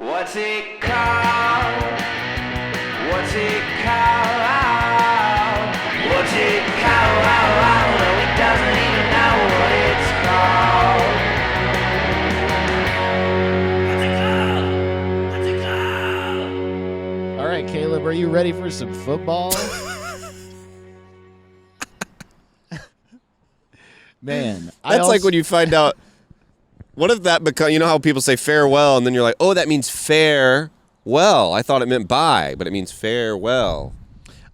What's it called? What's it called? What's it called? No, he doesn't even know what it's called. What's it called? What's it called? All right, Caleb, are you ready for some football? Man, That's like when you find out. What if that become? You know how people say farewell, and then you're like, oh, that means farewell. I thought it meant bye, but it means farewell.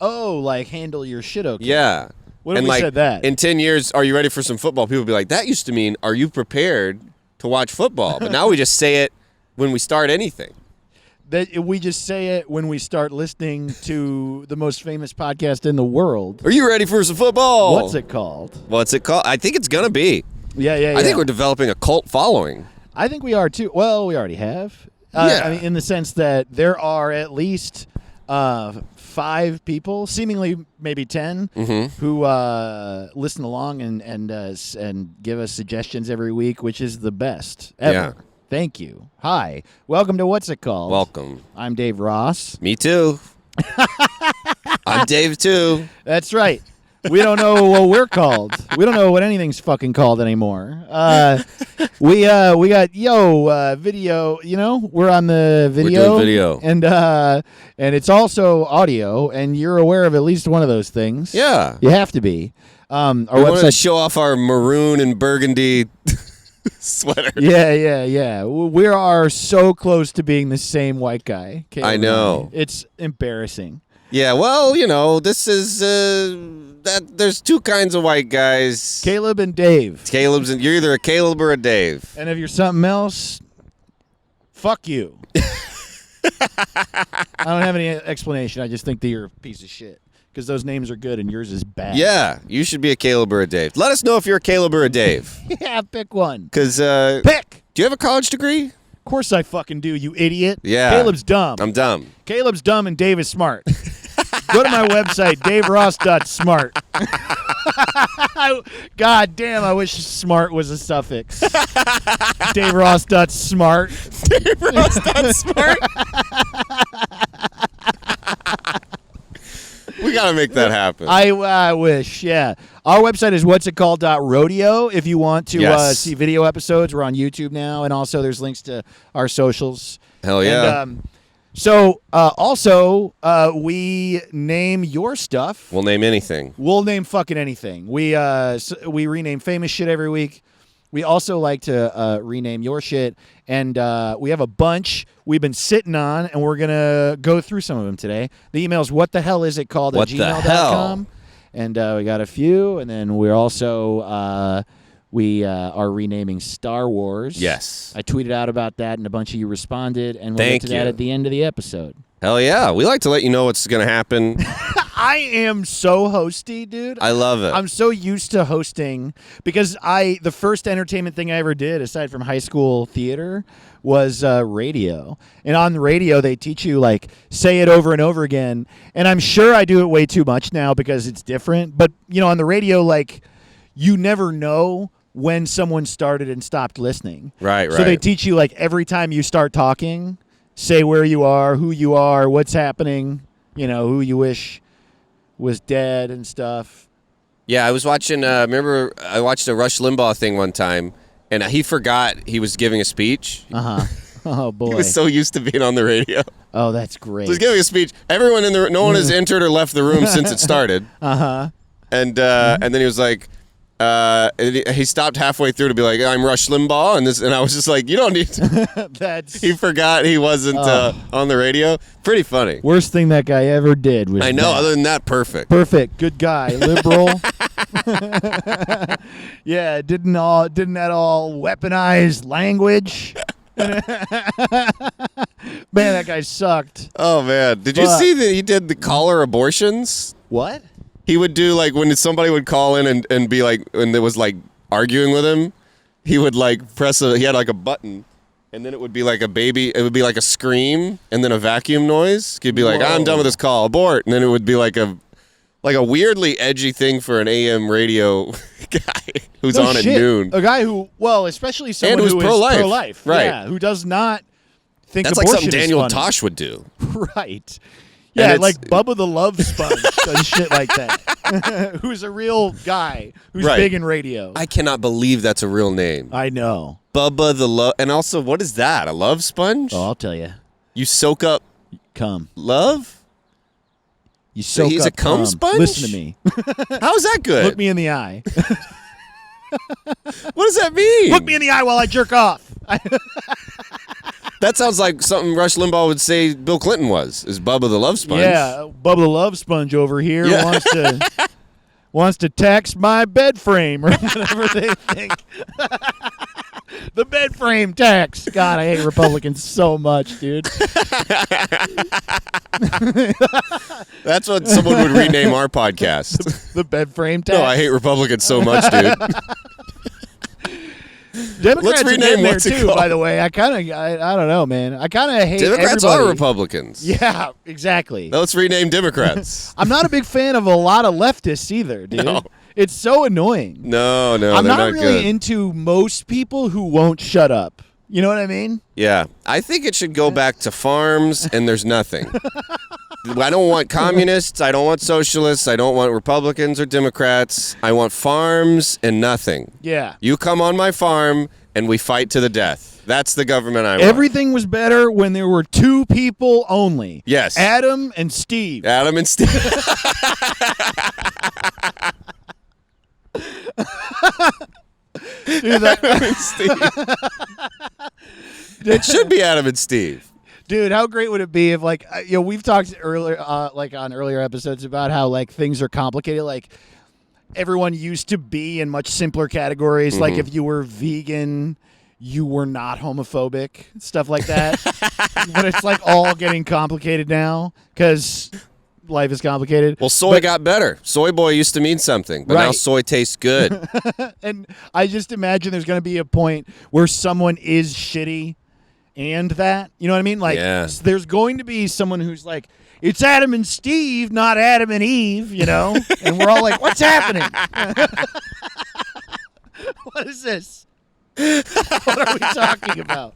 Oh, like handle your shit okay. Yeah. What if and we like, said that? in 10 years, are you ready for some football? People be like, that used to mean, are you prepared to watch football? But now we just say it when we start anything. That we just say it when we start listening to the most famous podcast in the world. Are you ready for some football? What's it called? What's it called? I think it's going to be. Yeah. I think we're developing a cult following. I think we are too. Well, we already have. Yeah. I mean, in the sense that there are at least 5 people, seemingly maybe 10, who listen along and give us suggestions every week, which is the best ever. Yeah. Thank you. Hi. Welcome to What's It Called? Welcome. I'm Dave Ross. Me too. I'm Dave too. That's right. We don't know what we're called. We don't know what anything's fucking called anymore. We got video. You know, we're on the video. We're doing video. And it's also audio. And you're aware of at least one of those things. Yeah. You have to be. Our We wanted to website. show off our maroon and burgundy sweater. Yeah. We are so close to being the same white guy. Caleb I know. and I. It's embarrassing. Yeah, well, you know, this is there's 2 kinds of white guys. Caleb and Dave. Caleb's and you're either a Caleb or a Dave. And if you're something else, fuck you. I don't have any explanation. I just think that you're a piece of shit. Because those names are good and yours is bad. Yeah, you should be a Caleb or a Dave. Let us know if you're a Caleb or a Dave. Yeah, pick one. Because Pick! do you have a college degree? Of course I fucking do, you idiot. Yeah. Caleb's dumb. I'm dumb. Caleb's dumb and Dave is smart. Go to my website, daveross.smart. God damn, I wish smart was a suffix. daveross.smart. Daveross.smart. We got to make that happen. I wish, yeah. Our website is whatsitcalled.rodeo. If you want to see video episodes, we're on YouTube now, and also there's links to our socials. Hell yeah. And, also, we name your stuff. We'll name anything. We'll name fucking anything. We rename famous shit every week. We also like to rename your shit, and we have a bunch we've been sitting on, and we're going to go through some of them today. The email's whatthehellisitcalled at gmail.com, and we got a few, and then we're also we are renaming Star Wars. Yes. I tweeted out about that, and a bunch of you responded, and we'll Thank get to that you. at the end of the episode. Hell yeah. We like to let you know what's going to happen. I am so hosty, dude. I love it. I'm so used to hosting because the first entertainment thing I ever did, aside from high school theater, was radio. And on the radio, they teach you, like, say it over and over again. And I'm sure I do it way too much now because it's different. But, you know, on the radio, like, you never know when someone started and stopped listening. Right. So they teach you, like, every time you start talking, say where you are, who you are, what's happening, you know, who you wish was dead and stuff. Yeah, I was watching, remember I watched a Rush Limbaugh thing one time, and he forgot he was giving a speech. Uh-huh. Oh, boy. He was so used to being on the radio. Oh, that's great. So he's giving a speech. Everyone no one has entered or left the room since it started. Uh-huh. And then he was like, he stopped halfway through to be like, I'm Rush Limbaugh, and I was just like, you don't need to. That's He forgot he wasn't on the radio. Pretty funny. worst thing that guy ever did was I know. that. Other than that, perfect. Perfect. Good guy. Liberal. Yeah, didn't that all weaponize language? Man, that guy sucked. Oh man, did you Fuck. see that he did the caller abortions? What? He would do, like, when somebody would call in and be like, and there was like arguing with him, he would like he had like a button, and then it would be like a baby, it would be like a scream and then a vacuum noise. He'd be like, I'm done with this call, abort. And then it would be like a weirdly edgy thing for an AM radio guy who's No on shit. at noon. A guy who, well, especially someone who's who pro-life. is pro-life. Right. Yeah, who does not think That's like abortion something is Daniel funny. Tosh would do. Right. Yeah, it's- like Bubba the Love Sponge and shit like that. Who's a real guy who's Right. big in radio. I cannot believe that's a real name. I know. Bubba the Love. And also, what is that? A love sponge? Oh, I'll tell you. You soak up Come. love? You soak he's up a cum cum. sponge? Listen to me. How's that good? Look me in the eye. What does that mean? Look me in the eye while I jerk off. That sounds like something Rush Limbaugh would say Bill Clinton was. Is Bubba the Love Sponge? Yeah, Bubba the Love Sponge over here Yeah. wants to tax my bed frame or whatever they think. The bed frame tax. God, I hate Republicans so much, dude. That's what someone would rename our podcast. The bed frame tax. No, I hate Republicans so much, dude. Democrats are rename getting there what's it too. called. By the way, I don't know, man. I kind of hate Democrats everybody. are Republicans. Yeah, exactly. Now let's rename Democrats. I'm not a big fan of a lot of leftists either, dude. No. It's so annoying. No, I'm they're not not really good. into most people who won't shut up. You know what I mean? Yeah, I think it should go back to farms and there's nothing. I don't want communists. I don't want socialists. I don't want Republicans or Democrats. I want farms and nothing. Yeah. You come on my farm and we fight to the death. That's the government I want. Everything was better when there were two people only. Yes. Adam and Steve. Adam and Steve. Dude, that- Adam and Steve. It should be Adam and Steve. dude, how great would it be if we've talked earlier on earlier episodes about how like things are complicated, like everyone used to be in much simpler categories, like if you were vegan, you were not homophobic, stuff like that. But it's like all getting complicated now cuz life is complicated. Well, soy got better. Soy boy used to mean something, but now Right. soy tastes good. And I just imagine there's going to be a point where someone is shitty and that, you know what I mean? Like, Yeah. there's going to be someone who's like, it's Adam and Steve, not Adam and Eve, you know? And we're all like, what's happening? What is this? What are we talking about?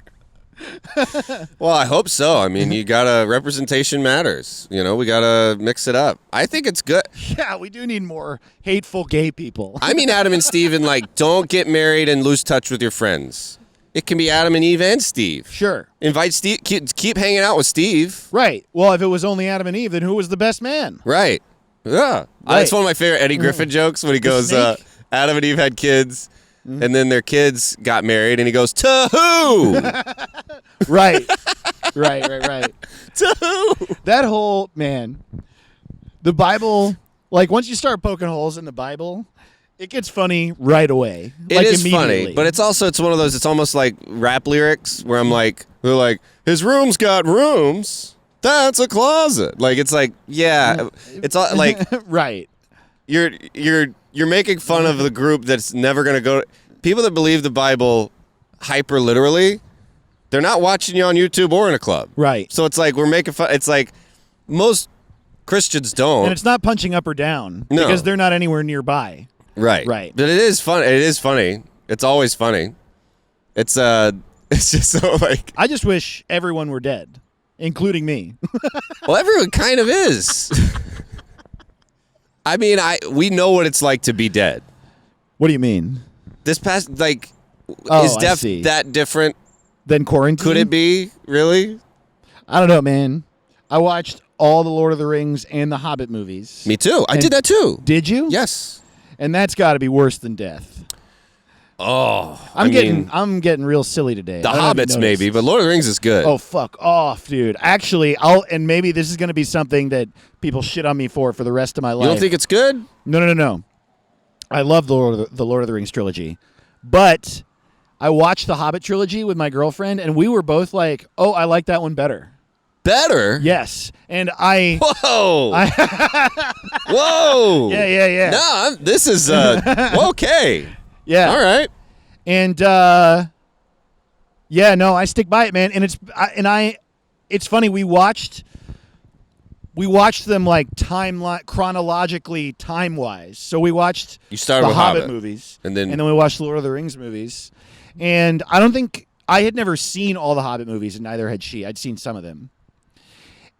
Well, I hope so. I mean, you gotta representation matters. You know, we gotta mix it up. I think it's good. Yeah, we do need more hateful gay people. I mean, Adam and Steve, and like, don't get married and lose touch with your friends. It can be Adam and Eve and Steve. Sure. Invite Steve. Keep hanging out with Steve. Right. Well, if it was only Adam and Eve, then who was the best man? Right. Yeah. That's one of my favorite Eddie Griffin jokes when he goes, snake? Adam and Eve had kids, and then their kids got married, and he goes, to who? Right. Right. To who? That whole man, the Bible, like once you start poking holes in the Bible, it gets funny right away. It like, is funny, immediately. but it's one of those. It's almost like rap lyrics where I'm like, they're like, his room's got rooms. That's a closet. Like it's like, yeah, it's all like right. you're making fun of the group that's never gonna go. People that believe the Bible hyper literally, they're not watching you on YouTube or in a club. Right. So it's like we're making fun. It's like most Christians don't. And it's not punching up or down No. because they're not anywhere nearby. Right. Right. But it is fun. It is funny. It's always funny. It's just so like. I just wish everyone were dead, including me. Well, everyone kind of is. I mean, we know what it's like to be dead. What do you mean? This past like Oh, is I death see. that different? Then quarantine? Could it be really? I don't know, man. I watched all the Lord of the Rings and the Hobbit movies. Me too. I And- did that too. Did you? Yes. And that's got to be worse than death. Oh, I'm mean, getting real silly today. the I don't know if you Hobbits maybe, noticed. but Lord of the Rings is good. Oh, fuck off, dude. Actually, and maybe this is going to be something that people shit on me for the rest of my life. You don't think it's good? No. I love the Lord of the Rings trilogy. But I watched the Hobbit trilogy with my girlfriend, and we were both like, oh, I like that one better. Better? Yes. And I... Whoa. Whoa. Yeah. No, this is okay. Yeah. All right. And yeah, no, I stick by it, man. And it's funny. We watched them like chronologically, time wise. So we watched You started the with Hobbit Hobbit. movies, And then we watched the Lord of the Rings movies. And I don't think I had never seen all the Hobbit movies, and neither had she. I'd seen some of them.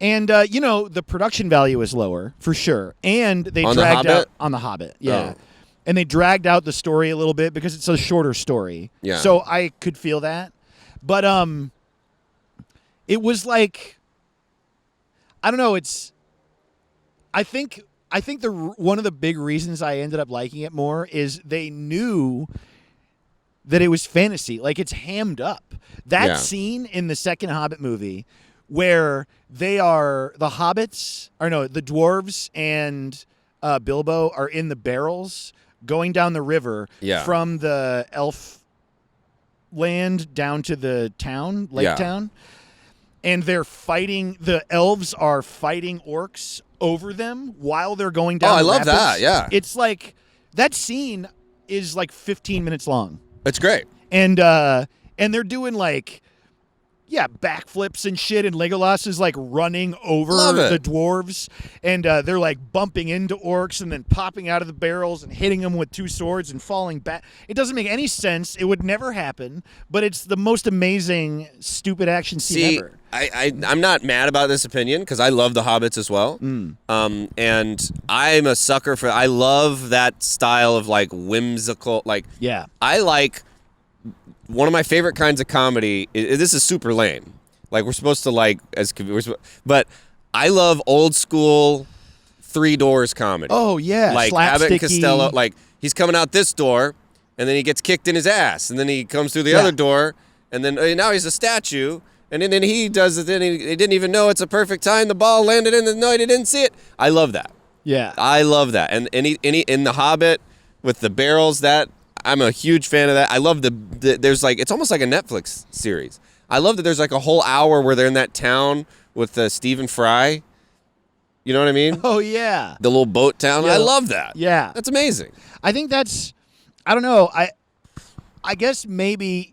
And, the production value is lower, for sure. And they On The dragged Hobbit? out on The Hobbit, yeah. Oh. And they dragged out the story a little bit because it's a shorter story. Yeah. So I could feel that. But it was like, I don't know, I think one of the big reasons I ended up liking it more is they knew that it was fantasy. Like, it's hammed up. That Yeah. scene in the second Hobbit movie where the dwarves and Bilbo are in the barrels going down the river Yeah. from the elf land down to the town, lake Yeah. town. And they're fighting, the elves are fighting orcs over them while they're going down Oh, I the love rapids. that, yeah. It's like, that scene is like 15 minutes long. It's great. And they're doing like, backflips and shit, and Legolas is like running over Love it. the dwarves, and they're like bumping into orcs and then popping out of the barrels and hitting them with two swords and falling back. It doesn't make any sense. It would never happen, but it's the most amazing stupid action scene See, ever. I'm not mad about this opinion because I love the Hobbits as well. And I'm a sucker for. I love that style of like whimsical. Like, Yeah. I like one of my favorite kinds of comedy. This is super lame. Like, we're supposed to like but I love old school Three Doors comedy. Oh yeah, Like Abbott and slapsticky. Costello. Like, he's coming out this door, and then he gets kicked in his ass, and then he comes through the other door, and then now he's a statue. And then he does it. Then he didn't even know it's a perfect time. The ball landed in. No, he didn't see it. I love that. Yeah. I love that. And in the Hobbit with the barrels, that I'm a huge fan of that. I love the there's like, it's almost like a Netflix series. I love that there's like a whole hour where they're in that town with Stephen Fry. You know what I mean? Oh yeah. The little boat town. Yeah. I love that. Yeah. That's amazing. I think that's, I don't know. I guess maybe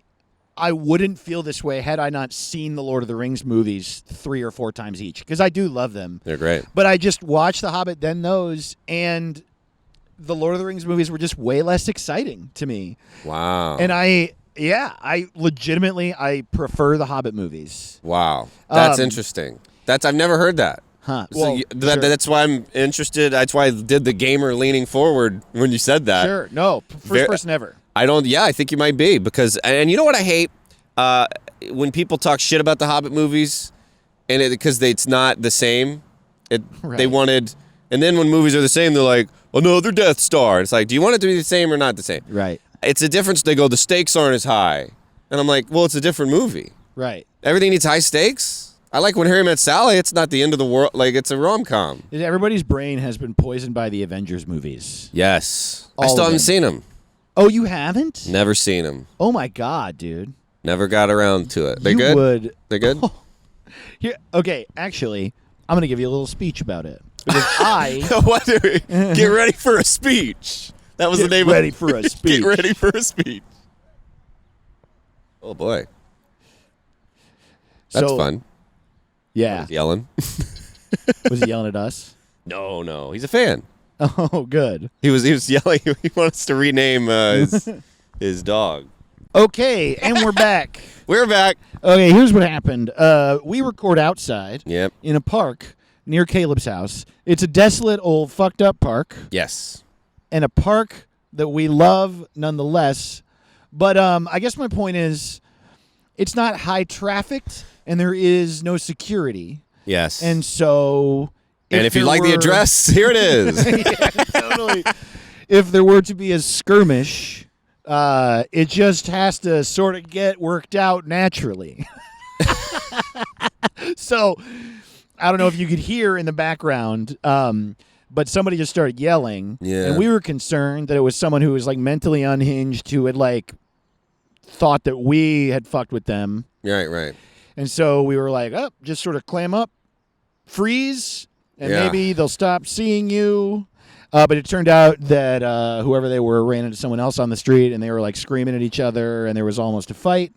I wouldn't feel this way had I not seen the Lord of the Rings movies 3 or 4 times each, because I do love them. They're great. But I just watched The Hobbit, then those, and the Lord of the Rings movies were just way less exciting to me. Wow. And I legitimately prefer the Hobbit movies. Wow. That's Um, interesting. I've never heard that. Huh. So Well, sure. that's why I'm interested. That's why I did the gamer leaning forward when you said that. Sure. No, first person ever. I think you might be, because, and you know what I hate? When people talk shit about the Hobbit movies, and because it's not the same. They Right. wanted, and then when movies are the same, they're like, another Death Star. It's like, do you want it to be the same or not the same? Right. It's a difference. They go, the stakes aren't as high. And I'm like, well, it's a different movie. Right. Everything needs high stakes. I like When Harry Met Sally. It's not the end of the world. Like, it's a rom-com. Everybody's brain has been poisoned by the Avengers movies. Yes. I All still of haven't them. seen them. Oh, you haven't? Never seen them. Oh my God, dude. Never got around to it. They You good? would. They good? Here, okay, actually, I'm going to give you a little speech about it. Because What? Get ready for a speech. That was the Get name ready of for a speech. Get ready for a speech. Oh boy. That's So, fun. Yeah. Yelling. Was he yelling at us? No. He's a fan. Oh, good. He was yelling. He wants to rename his dog. Okay, and we're back. We're back. Okay, here's what happened. We record outside Yep. in a park near Caleb's house. It's a desolate, old, fucked up park, Yes. and a park that we love nonetheless. But I guess my point is, it's not high trafficked, and there is no security. Yes. And so... And if you like the address, here it is. Yeah, totally. If there were to be a skirmish, it just has to sort of get worked out naturally. So, I don't know if you could hear in the background, but somebody just started yelling. Yeah. And we were concerned that it was someone who was like mentally unhinged, who had like thought that we had fucked with them. Right. And so we were like, oh, just sort of clam up, freeze, and Yeah. maybe they'll stop seeing you. But it turned out that whoever they were ran into someone else on the street, and they were like screaming at each other, and there was almost a fight,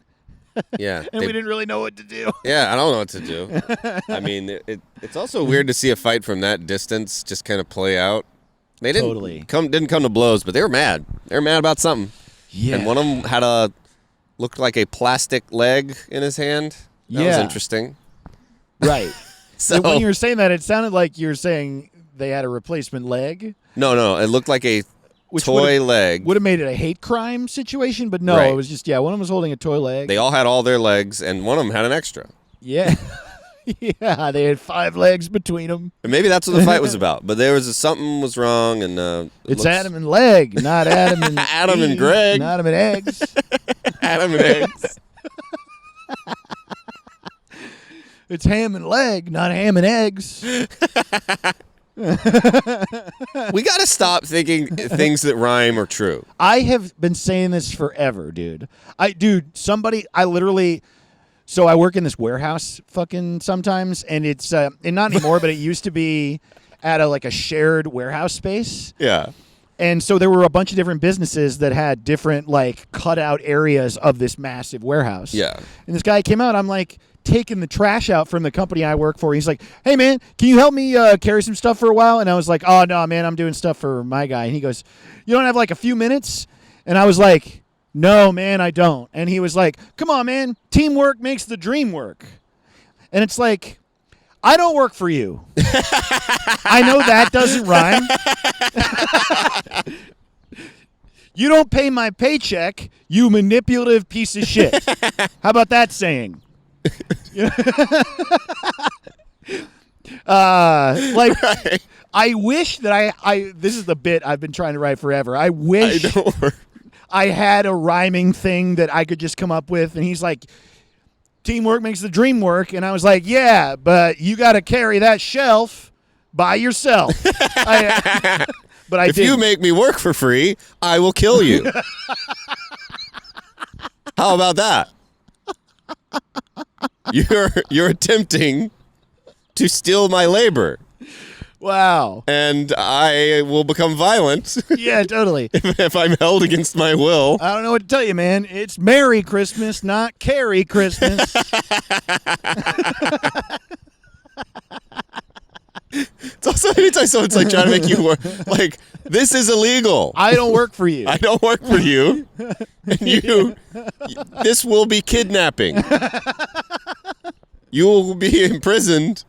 Yeah. and we didn't really know what to do. Yeah, I don't know what to do. I mean, it's also weird to see a fight from that distance just kind of play out. They didn't Totally. didn't come to blows, but they were mad. They were mad about something. Yeah. And one of them had a looked like a plastic leg in his hand. That was Yeah. interesting. Right. So When you were saying that, it sounded like you were saying they had a replacement leg, no, it looked like a which toy leg. would have made it a hate crime situation, but no, Right. it was just one of them was holding a toy leg. They all had all their legs, and one of them had an extra. Yeah. Yeah, they had 5 legs between them. And maybe that's what the fight was about. But there was something was wrong, and It's Adam and Leg, not Adam and Adam and Eve, Greg. not Adam and Eggs. Adam and eggs. It's Ham and Leg, not Ham and Eggs. We got to stop thinking things that rhyme are true. I have been saying this forever, dude. I literally. So I work in this warehouse fucking sometimes, and it's and not anymore, but it used to be at a shared warehouse space. Yeah. And so there were a bunch of different businesses that had different cutout areas of this massive warehouse. Yeah. And this guy came out, I'm like taking the trash out from the company I work for. He's like, "Hey man, can you help me carry some stuff for a while?" And I was like, "Oh no, man, I'm doing stuff for my guy." And he goes, "You don't have a few minutes?" And I was like, "No, man, I don't." And he was like, "Come on, man. Teamwork makes the dream work." And it's like, I don't work for you. I know that doesn't rhyme. You don't pay my paycheck, you manipulative piece of shit. How about that saying? Right. I wish that I this is the bit I've been trying to write forever. I wish I had a rhyming thing that I could just come up with. And he's like, "Teamwork makes the dream work." And I was like, "Yeah, but you got to carry that shelf by yourself." But If you make me work for free, I will kill you. How about that? You're attempting to steal my labor, Wow. and I will become violent Yeah, totally. if I'm held against my will. I don't know what to tell you, man. It's Merry Christmas, not Carry Christmas. It's also anytime someone's trying to make you work, this is illegal. I don't work for you. I don't work for you. And this will be kidnapping. You will be imprisoned.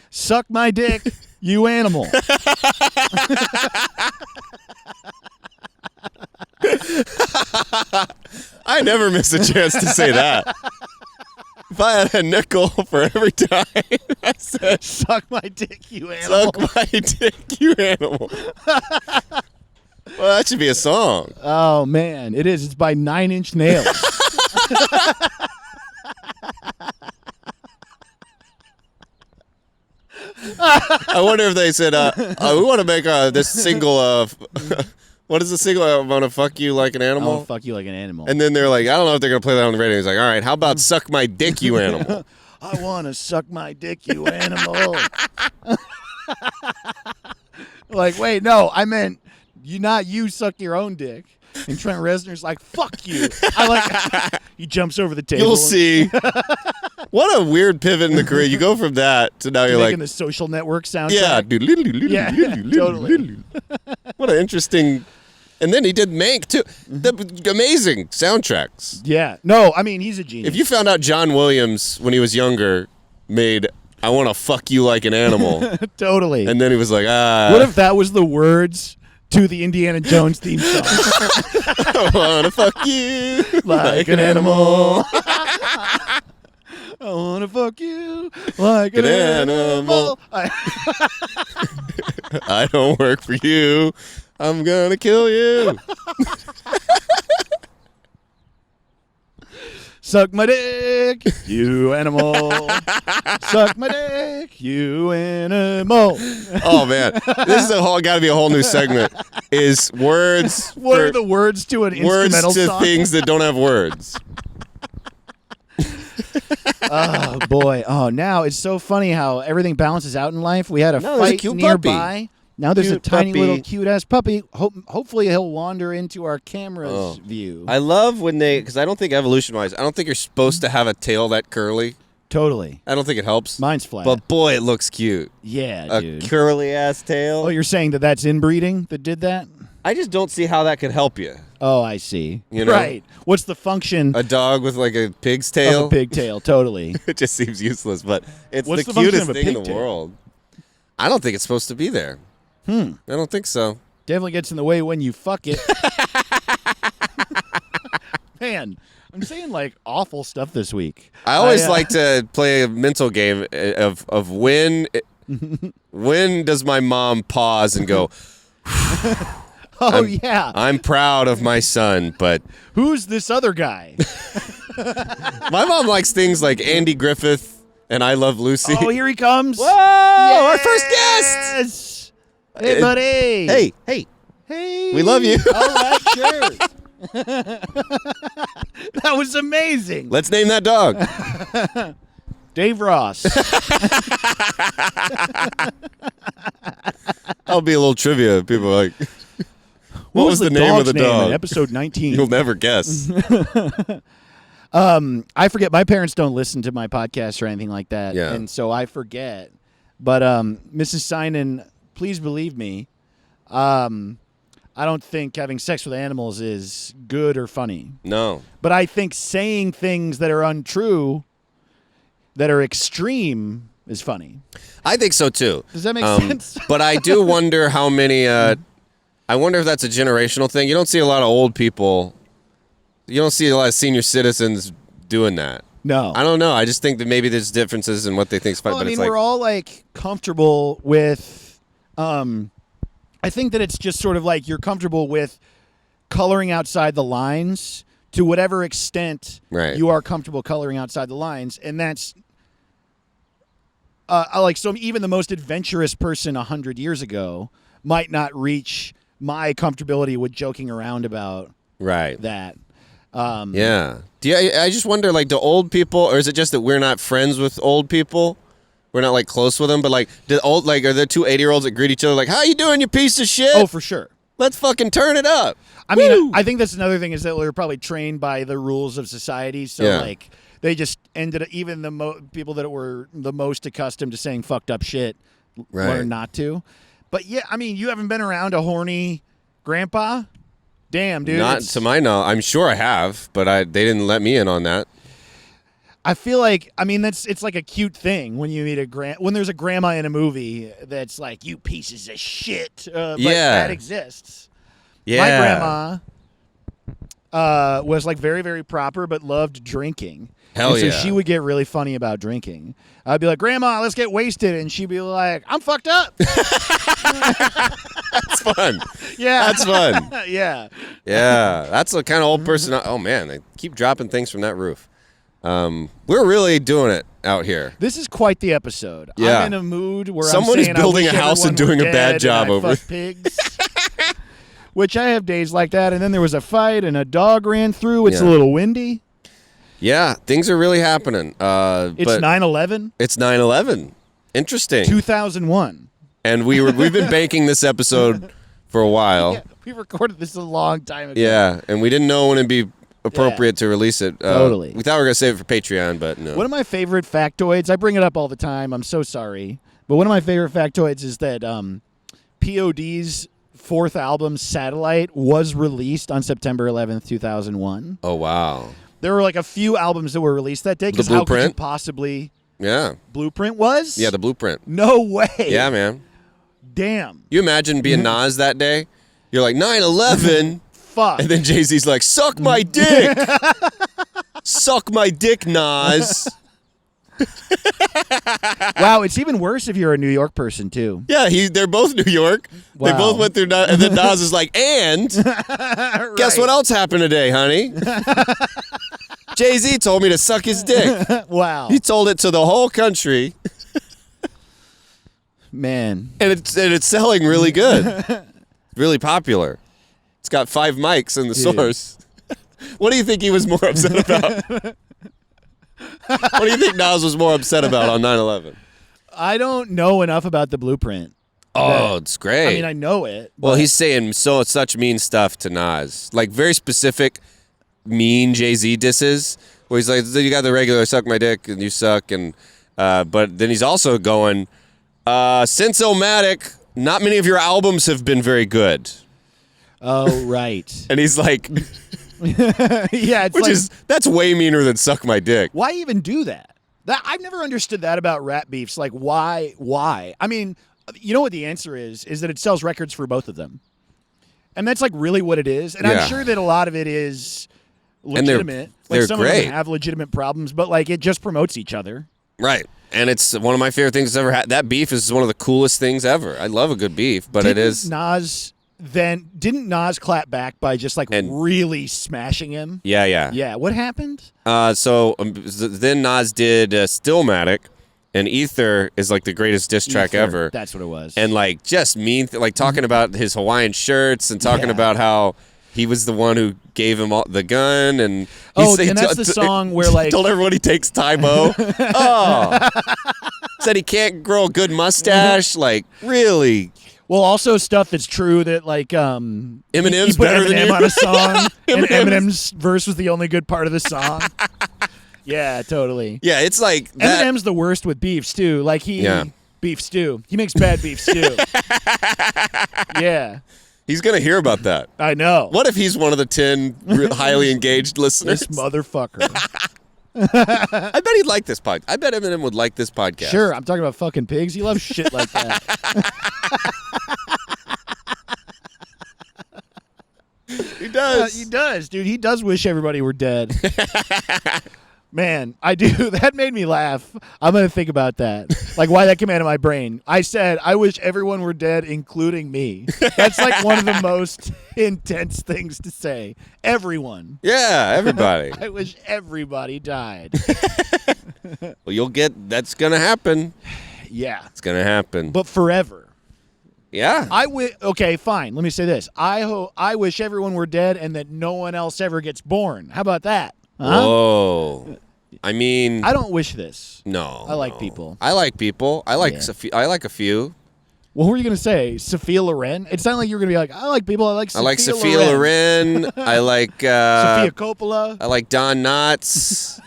Suck my dick, you animal. I never miss a chance to say that. If I had a nickel for every time I said, Suck my dick, you animal. "Suck my dick, you animal." Well, that should be a song. Oh, man. It is. It's by 9 Inch Nails. I wonder if they said, "We want to make this single of what is the single? I want to fuck you like an animal." I'll fuck you like an animal. And then they're like, "I don't know if they're gonna play that on the radio." He's like, "All right, how about suck my dick, you animal?" I want to suck my dick, you animal. Wait, no, I meant you suck your own dick. And Trent Reznor's like, "Fuck you." He jumps over the table. You'll see. What a weird pivot in the career. You go from that to now you're Making like, the Social Network soundtrack. yeah, Yeah, totally. What an interesting. And then he did Mank too. The amazing soundtracks. Yeah. No, I mean, he's a genius. If you found out John Williams when he was younger made "I Want to Fuck You Like an Animal," Totally. and then he was like, What if that was the words to the Indiana Jones theme song? "I want to fuck you Like an animal. I want to fuck you like an animal. I don't work for you. I'm gonna kill you." Suck my dick, you animal. Suck my dick, you animal. Oh man, this is got to be a whole new segment. Is words? What are for- the words to an words instrumental to song? things that don't have words? Oh boy! Oh, now it's so funny how everything balances out in life. We had a No, there's a fight cute nearby. Now there's Cute a tiny puppy. little cute ass puppy. Hopefully he'll wander into our camera's Oh. view. I love when because I don't think evolution-wise, I don't think you're supposed to have a tail that curly. Totally. I don't think it helps. Mine's flat. But boy, it looks cute. Yeah, A dude. curly ass tail. Oh, you're saying that's inbreeding that did that? I just don't see how that could help you. Oh, I see. You know? Right. What's the function A dog with like a pig's of tail. a pigtail? Totally. It just seems useless, but it's What's the the function cutest of a thing in the pigtail? world. I don't think it's supposed to be there. I don't think so. Definitely gets in the way when you fuck it. Man, I'm saying like awful stuff this week. I always like to play a mental game of when does my mom pause and go, Oh yeah. I'm proud of my son, but Who's this other guy? my mom likes things like Andy Griffith and I Love Lucy. Oh, here he comes. Whoa! Our first guest. Yes. Hey, buddy. Hey, Hey. we love you. All right, sure. That was amazing. Let's name that dog. Dave Ross. That'll be a little trivia. People are like, what was the name of dog's the dog? in episode 19. You'll never guess. I forget. My parents don't listen to my podcast or anything like that. Yeah. And so I forget. But Mrs. Sinan, please believe me, I don't think having sex with animals is good or funny. No. But I think saying things that are untrue, that are extreme, is funny. I think so too. Does that make sense? But I do wonder how many. I wonder if that's a generational thing. You don't see a lot of old people. You don't see a lot of senior citizens doing that. No. I don't know. I just think that maybe there's differences in what they think is funny. Well, but I mean, it's like, we're all like comfortable with. I think that it's just sort of like you're comfortable with coloring outside the lines to whatever extent Right. you are comfortable coloring outside the lines, and that's like so. Even the most adventurous person 100 years ago might not reach my comfortability with joking around about right. that. Yeah. I just wonder, like, do old people, or is it just that we're not friends with old people? We're not, like, close with them, but, like, are there two 80-year-olds that greet each other like, how you doing, you piece of shit? Oh, for sure. Let's fucking turn it up. I Woo! mean, I think that's another thing is that we're probably trained by the rules of society. So, Yeah. like, they just ended up, even the people that were the most accustomed to saying fucked up shit Right. learn not to. But, yeah, I mean, you haven't been around a horny grandpa? Damn, dude. Not it's- to my knowledge. I'm sure I have, but they didn't let me in on that. I feel like, I mean, it's like a cute thing when you meet when there's a grandma in a movie that's like, you pieces of shit. But Yeah. that exists. Yeah. My grandma was like very, very proper, but loved drinking. Hell and so yeah. she would get really funny about drinking. I'd be like, Grandma, let's get wasted. And she'd be like, I'm fucked up. That's fun. Yeah. That's fun. Yeah. Yeah. That's the kind of old person. Oh, man. They keep dropping things from that roof. We're really doing it out here. This is quite the episode. Yeah. I'm in a mood where Someone I'm is saying building I wish a house and everyone were doing a bad dead job and I over fuck pigs. Which I have days like that. And then there was a fight and a dog ran through. It's a Yeah. little windy. Yeah. Things are really happening. It's But 9/11, it's 9/11. Interesting. 2001. And we've been banking this episode for a while. Yeah, we recorded this a long time ago. Yeah, and we didn't know when it'd be appropriate to release it. Totally. We thought we were going to save it for Patreon, but no. One of my favorite factoids, I bring it up all the time. I'm so sorry. But one of my favorite factoids is that POD's fourth album, Satellite, was released on September 11th, 2001. Oh, wow. There were like a few albums that were released that day. The Because how could you Blueprint? possibly... Yeah. Blueprint was? Yeah, the Blueprint. No way. Yeah, man. Damn. You imagine being Nas that day? You're like, 9/11, Fuck. and then Jay-Z's like, suck my dick. Suck my dick, Nas. Wow, it's even worse if you're a New York person, too. Yeah, they're both New York. They Wow. both went through, and then Nas is like, and guess what else happened today, honey? Jay-Z told me to suck his dick. Wow. He told it to the whole country, Man. and it's selling really good. Really popular. It's got 5 mics in the source. What do you think he was more upset about? What do you think Nas was more upset about on 9/11? I don't know enough about the Blueprint. Oh, it's great. I mean, I know it. Well, but- he's saying such mean stuff to Nas, like very specific, mean Jay-Z disses. Where he's like, "You got the regular suck my dick and you suck," and but then he's also going, "Since Illmatic, not many of your albums have been very good." Oh, right. And he's like, Yeah, it's like, that's way meaner than suck my dick. why even do that? I've never understood that about rap beefs. Like, why? Why? I mean, you know what the answer is that it sells records for both of them. And that's like really what it is. And Yeah. I'm sure that a lot of it is And they're- legitimate. they're like some of great. them have legitimate problems, but like it just promotes each other. Right. And it's one of my favorite things that's ever had. That beef is one of the coolest things ever. I love a good beef, but it is. Didn't Nas clap back by just like And- really smashing him? Yeah, yeah. Yeah, what happened? Then Nas did Stillmatic, and Ether is like the greatest diss track Ether, ever. That's what it was. And like just like talking about his Hawaiian shirts and talking Yeah. about how he was the one who gave him the gun and and that's the song where like told everyone he takes Tybo. Oh, said he can't grow a good mustache. Like really, well, also stuff that's true that like Eminem's he put better than Eminem you. on a song, and Eminem's- Eminem's verse was the only good part of the song. Yeah, totally. yeah, it's like that. Eminem's the worst with beef stew. Like Yeah. beef stew. He makes bad beef stew. Yeah, He's gonna hear about that. I know. What if he's one of the 10 highly engaged listeners? This motherfucker. I bet he'd like this podcast. I bet Eminem would like this podcast. Sure, I'm talking about fucking pigs. He loves shit like that. he does. He does, dude. He does wish everybody were dead. Man, I do. That made me laugh. I'm going to think about that. Like why that came out of my brain. I said, I wish everyone were dead, including me. That's like one of the most intense things to say. Everyone. Yeah, everybody. I wish everybody died. Well, that's gonna happen. Yeah. It's gonna happen. But forever. Yeah. Okay, fine. Let me say this. I wish everyone were dead and that no one else ever gets born. How about that? Huh? Whoa. I mean, I don't wish this. no. I like no. people. I like people. I like Yeah. I like a few. What were you gonna say? Sophia Loren? It sounded like you were gonna be like, I like people. I like I Sophia like Sophia Loren. I like Sophia Coppola. I like Don Knotts.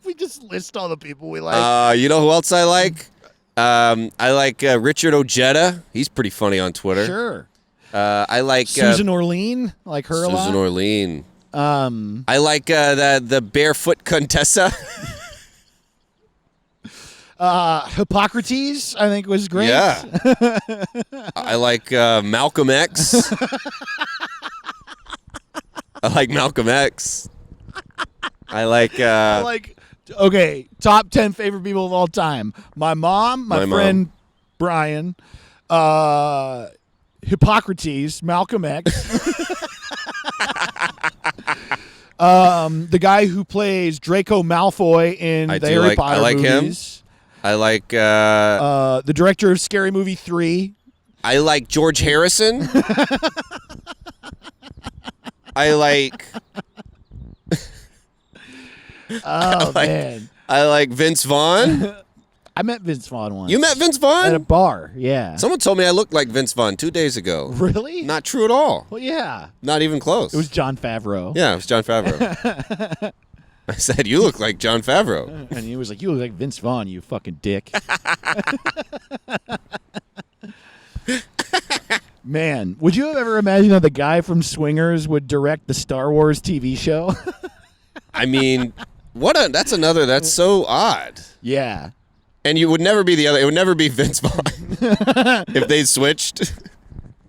We just list all the people we like. You know who else I like? I like Richard Ojeda. He's pretty funny on Twitter. Sure. I like Susan Orlean. I like her a Susan lot. Orlean. I like the Barefoot Contessa. Hippocrates, I think, was great. Yeah. I like Malcolm X. I like Malcolm X. I like I like. Okay, top 10 favorite people of all time. My mom, my My friend Brian, Hippocrates, Malcolm X. The guy who plays Draco Malfoy in I the do Harry like- I Potter like him. movies. I like The director of Scary Movie 3. I like George Harrison. I like Oh, like- man. I like Vince Vaughn. I met Vince Vaughn once. You met Vince At a Vaughn? bar, yeah. Someone told me I looked like Vince Vaughn 2 days ago. Really? Not true at all. Well, yeah. Not even close. It was John Favreau. Yeah, it was John Favreau. I said, you look like John Favreau. And he was like, you look like Vince Vaughn, you fucking dick. Man, would you have ever imagined that the guy from Swingers would direct the Star Wars TV show? I mean, that's so odd. Yeah. And you would never be it would never be Vince Vaughn. If they switched,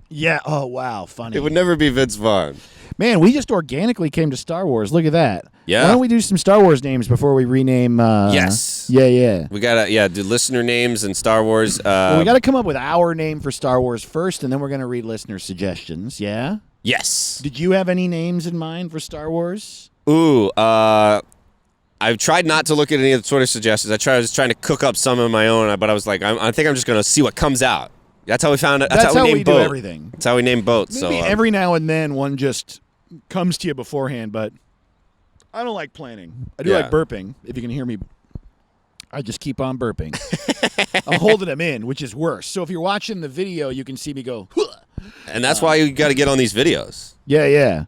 Yeah. Oh, wow. Funny. it would never be Vince Vaughn. Man, we just organically came to Star Wars. Look at that. Yeah. Why don't we do some Star Wars names before we rename? Yes. Yeah. We gotta, do listener names and Star Wars. Well, we got to come up with our name for Star Wars first, and then we're going to read listener suggestions. Yeah. yes. Did you have any names in mind for Star Wars? Ooh, I've tried not to look at any of the Twitter suggestions. I was trying to cook up some of my own, but I was like, I think I'm just gonna see what comes out. That's how we found it. That's how how we we named do Boat. everything. That's how we named Boat. So Maybe every now and then one just comes to you beforehand, but I don't like planning. I do Yeah. like burping. If you can hear me, I just keep on burping. I'm holding them in, which is worse. So if you're watching the video, you can see me go, "Huh." and that's why you got to get on these videos. Yeah.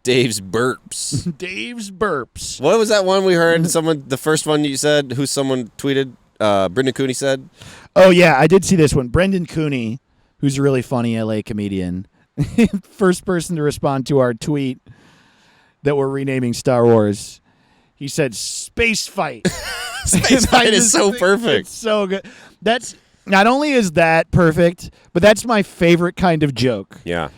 Dave's burps. Dave's burps. What was that one we heard? The first one you said, someone tweeted, Brendan Cooney said? Oh, yeah, I did see this one. Brendan Cooney, who's a really funny LA comedian, First person to respond to our tweet that we're renaming Star Wars. He said, "Space fight." Space And I fight is just so think perfect. It's so good. That's not only is that perfect, but that's my favorite kind of joke. Yeah.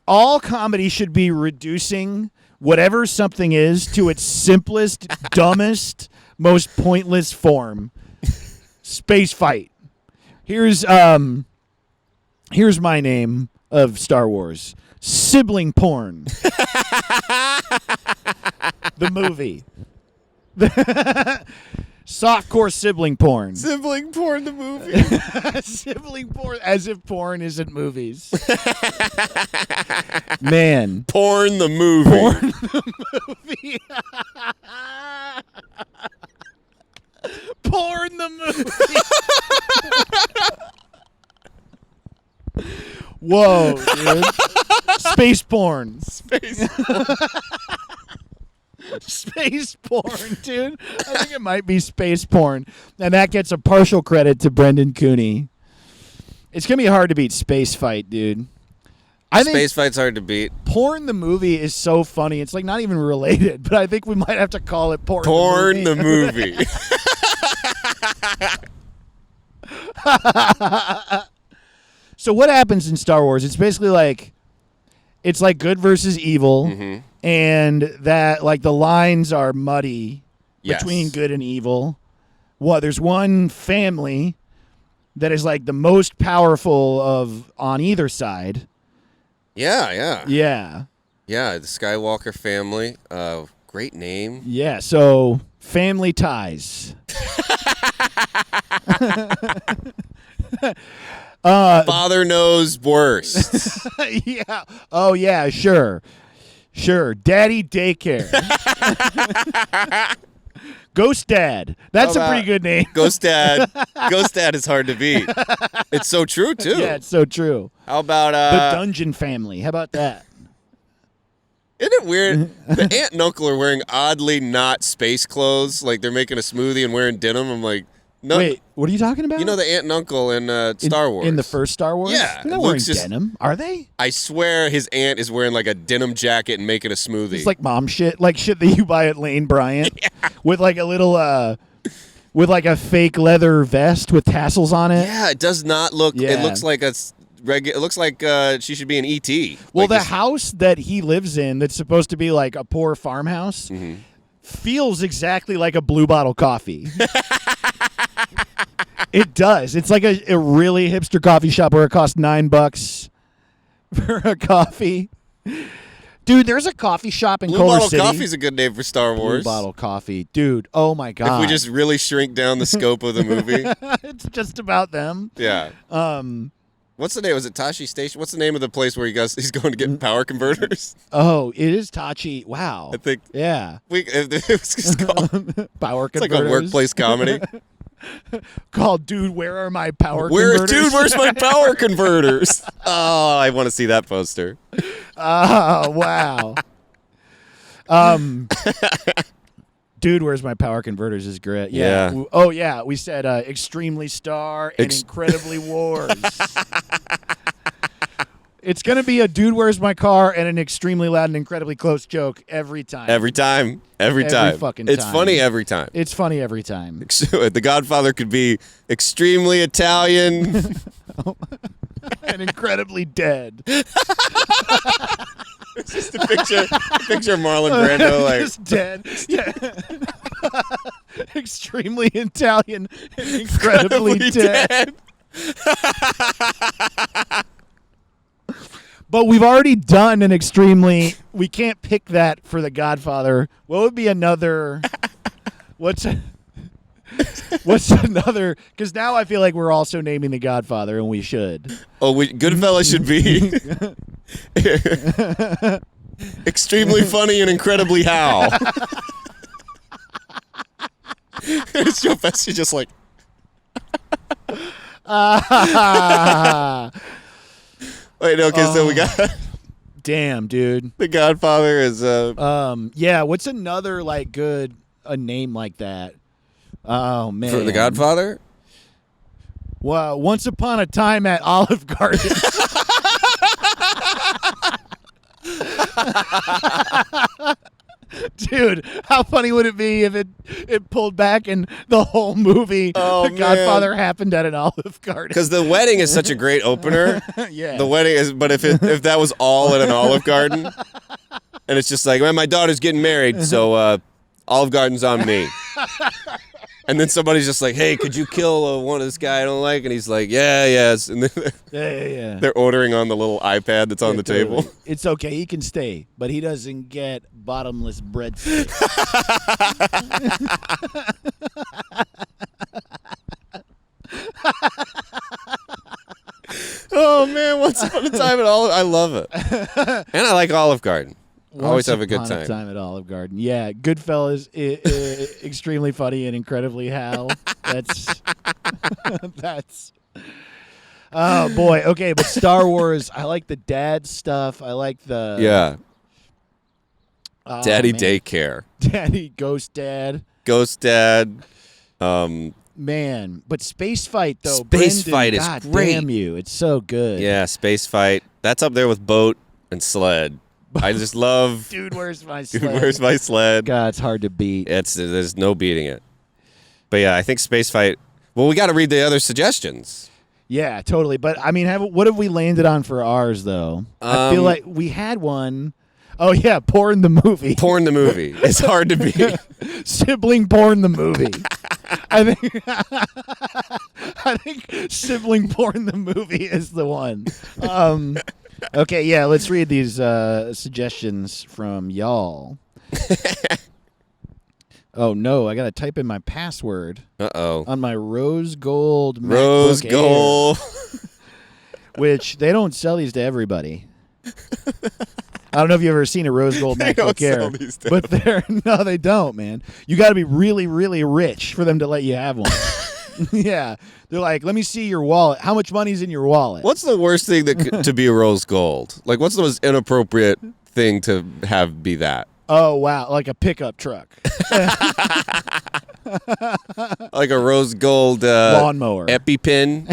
All comedy should be reducing whatever something is to its simplest, dumbest, most pointless form. Space fight. Here's my name of Star Wars. Sibling porn. The movie. Softcore sibling porn. Sibling porn, the movie. Sibling porn, as if porn isn't movies. Man. Porn, the movie. Porn the movie. Whoa, dude. Space porn. Space. Space porn, dude. I think it might be space porn. And that gets a partial credit to Brendan Cooney. It's going to be hard to beat Space Fight, dude. I think Space fight's hard to beat. Porn the movie is so funny. It's like not even related, but I think we might have to call it Porn, Porn, the the movie. So what happens in Star Wars? It's basically like it's like good versus evil, and that like the lines are muddy Yes. between good and evil. Well, there's one family that is like the most powerful of on either side. Yeah. Yeah. Yeah, the Skywalker family. Great name. Yeah, so family ties. Father knows worst. Yeah. Oh, yeah, sure. Sure. Daddy daycare. Ghost Dad. That's How a about pretty good name. Ghost Dad. Ghost Dad is hard to beat. It's so true, too. Yeah, it's so true. How about The Dungeon Family. How about that? Isn't it weird? The aunt and uncle are wearing oddly not space clothes. Like they're making a smoothie and wearing denim. I'm like, no. Wait, what are you talking about? You know the aunt and uncle in Star Wars? In the first Star Wars? Yeah, They're not Luke's wearing just- denim, are they? I swear his aunt is wearing like a denim jacket and making a smoothie. It's like mom shit, like shit that you buy at Lane Bryant with like a little, with like a fake leather vest with tassels on it. yeah, it does not look. Yeah. It looks like it looks like she should be an ET. Well, Like the this- house that he lives in, that's supposed to be like a poor farmhouse, feels exactly like a Blue Bottle coffee. It does. It's like a really hipster coffee shop where it costs $9 for a coffee. Dude, there's a coffee shop in Blue Culver Bottle City. Coffee's a good name for Star Blue Wars. Bottle coffee. Dude, oh my God. If we just really shrink down the scope of the movie. It's just about them. Yeah. What's the name? Was it Tashi Station? What's the name of the place where he's going to get power converters? Oh, it is Tachi. Wow. I think Yeah. it was just called. Power It's like converters. a workplace comedy. Called, dude, where are my power converters? Dude, where's my power converters? Oh, I want to see that poster. Oh, wow. Dude, where's my power converters is great. Yeah. Yeah. Oh, yeah. We said extremely star and Ex- incredibly wars. It's going to be a dude, where's my car and an extremely loud and incredibly close joke every time. Every time. Every time. fucking It's time. funny every time. It's funny every time. The Godfather could be extremely Italian. And incredibly dead. It's just a picture Marlon Brando like Just dead. Yeah. Extremely Italian and incredibly dead. But we've already done an extremely. We can't pick that for The Godfather. What would be another? What's another? Because now I feel like we're also naming The Godfather, and we should. Oh, Goodfellas should be extremely funny and incredibly how. It's Joe Pesci just like. Wait, no, okay, so we got Damn, dude. The Godfather is Yeah. What's another like good a name like that? Oh man. for The Godfather. Well, Once Upon a Time at Olive Garden. Dude, how funny would it be if it pulled back and the whole movie, Oh, The Godfather, happened at an Olive Garden? Because the wedding is such a great opener. Yeah. The wedding is, but if that was all at an Olive Garden, and it's just like, man, my daughter's getting married, so Olive Garden's on me. And then somebody's just like, hey, could you kill one of this guy I don't like? And he's like, yeah, yes. And then Yeah. they're ordering on the little iPad that's on the Totally. table. It's okay. He can stay, but he doesn't get bottomless breadsticks. Oh man, once upon a time at Olive, I love it, and I like Olive Garden. Always have a good Once upon time. at Olive Garden. Yeah, Goodfellas, extremely funny and incredibly Hal. That's that's. Oh boy. Okay, but Star Wars. I like the dad stuff. I like the Yeah, oh, Daddy man. Daycare, Daddy Ghost Dad. Ghost Dad. Man, but Space Fight though. Space Brendan, Fight is God great. Damn you! It's so good. Yeah, Space Fight. That's up there with Boat and Sled. I just love. Dude, where's my Dude, sled? where's my sled? God, it's hard to beat. There's no beating it. But yeah, I think Space Fight. Well, we got to read the other suggestions. Yeah, totally. But I mean, what have we landed on for ours though? I feel like we had one. Oh yeah, porn the movie. Porn the movie. It's hard to beat. Sibling porn the movie. I think sibling porn the movie is the one. Okay, yeah, let's read these suggestions from y'all. Oh no, I gotta type in my password Uh-oh. on my rose gold MacBook Rose Air, gold. which they don't sell these to everybody. I don't know if you've ever seen a rose gold They don't MacBook Air, sell these to but they don't, man. You got to be really, really rich for them to let you have one. Yeah, they're like, let me see your wallet. How much money's in your wallet? What's the worst thing to be a rose gold? Like, what's the most inappropriate thing to have be that? Oh wow, like a pickup truck, Like a rose gold lawnmower. EpiPen.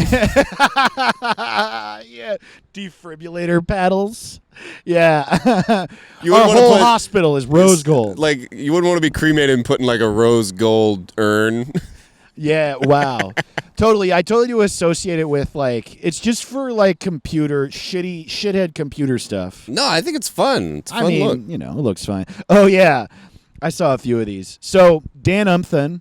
Yeah, defibrillator paddles. Yeah, You our wouldn't wanna whole put- hospital is rose gold. Like, you wouldn't want to be cremated and put in like a rose gold urn. Yeah, wow. Totally. I totally do associate it with like it's just for like shithead computer stuff. No, I think it's fun. It's a fun I mean, look. you know, it looks fine. Oh yeah. I saw a few of these. So Dan Umthen,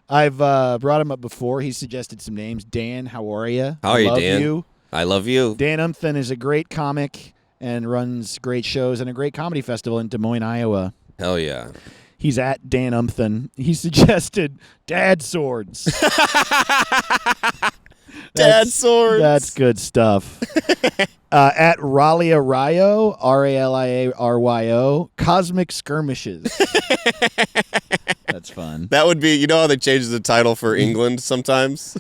I've brought him up before. He suggested some names. Dan, how are you? How are you, Love Dan? You. I love you. Dan Umthen is a great comic and runs great shows and a great comedy festival in Des Moines, Iowa. Hell yeah. He's at Dan Umthen. He suggested dad swords. Dad swords. That's good stuff. At Ralia Ryo, RALIARYO, Cosmic Skirmishes. That's fun. That would be, you know how they change the title for England sometimes?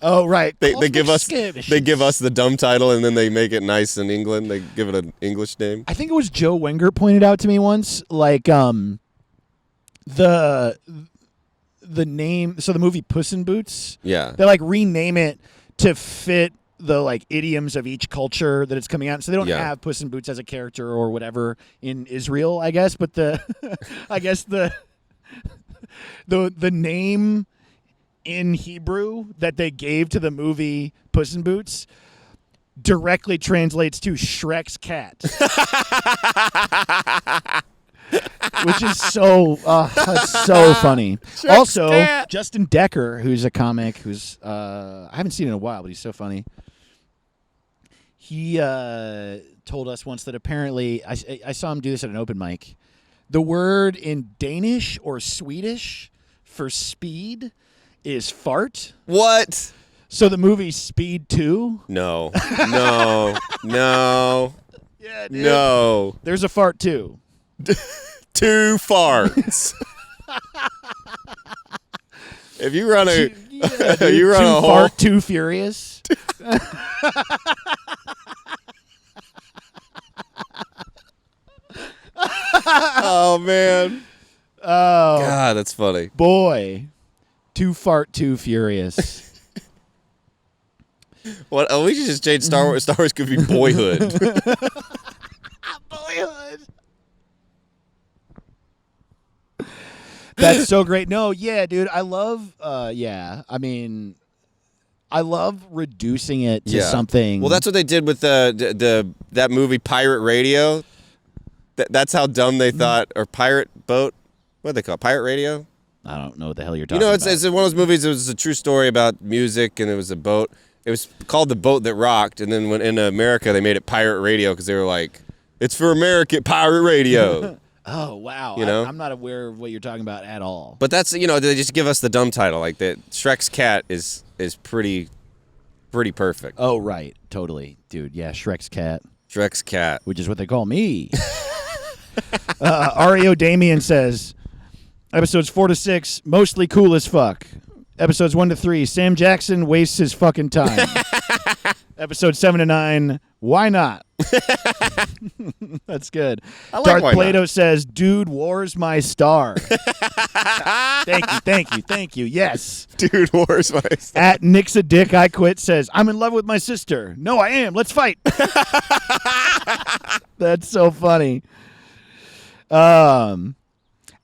Oh, right. They Cosmic give us Skirmishes. they give us the dumb title and then they make it nice in England. They give it an English name. I think it was Joe Wenger pointed out to me once, like the name. So the movie Puss in Boots. Yeah. They like rename it to fit the like idioms of each culture that it's coming out. So they don't Yeah. have Puss in Boots as a character or whatever in Israel, I guess. But the I guess the name in Hebrew that they gave to the movie Puss in Boots directly translates to Shrek's cat. Which is so that's so funny. Also, cat. Justin Decker, who's a comic, who's I haven't seen in a while, but he's so funny. He told us once that apparently I saw him do this at an open mic. The word in Danish or Swedish for speed is fart. What? So the movie Speed 2. No. No. No. Yeah, dude. No. There's a fart too. 2 farts. If you run a Yeah, dude, you run too a whole fart, too furious. Oh man. Oh God, that's funny. boy, too fart, too furious. What? Oh, we should just change Star Wars. Star Wars could be Boyhood. Boyhood. That's so great. No, yeah, dude. I love. I mean, I love reducing it to something. Well, that's what they did with that movie Pirate Radio. That's how dumb they thought, or Pirate Boat. What do they call it? Pirate Radio? I don't know what the hell you're talking It's one of those movies. It was a true story about music, and it was a boat. It was called The Boat That Rocked, and then when in America they made it Pirate Radio because they were like, it's for American Pirate Radio. Oh, wow. I'm not aware of what you're talking about at all. But that's, they just give us the dumb title. Like that Shrek's cat is pretty perfect. Oh, right. Totally. Dude, yeah, Shrek's cat. Shrek's cat. Which is what they call me. Ario Damien says, episodes 4 to 6, mostly cool as fuck. Episodes 1 to 3, Sam Jackson wastes his fucking time. Episode 7 to 9, why not? That's good. Darth Plato says, dude, war's my star. Thank you. Yes. Dude, war's my star. At Nixa Dick I Quit says, I'm in love with my sister. No, I am. Let's fight. That's so funny.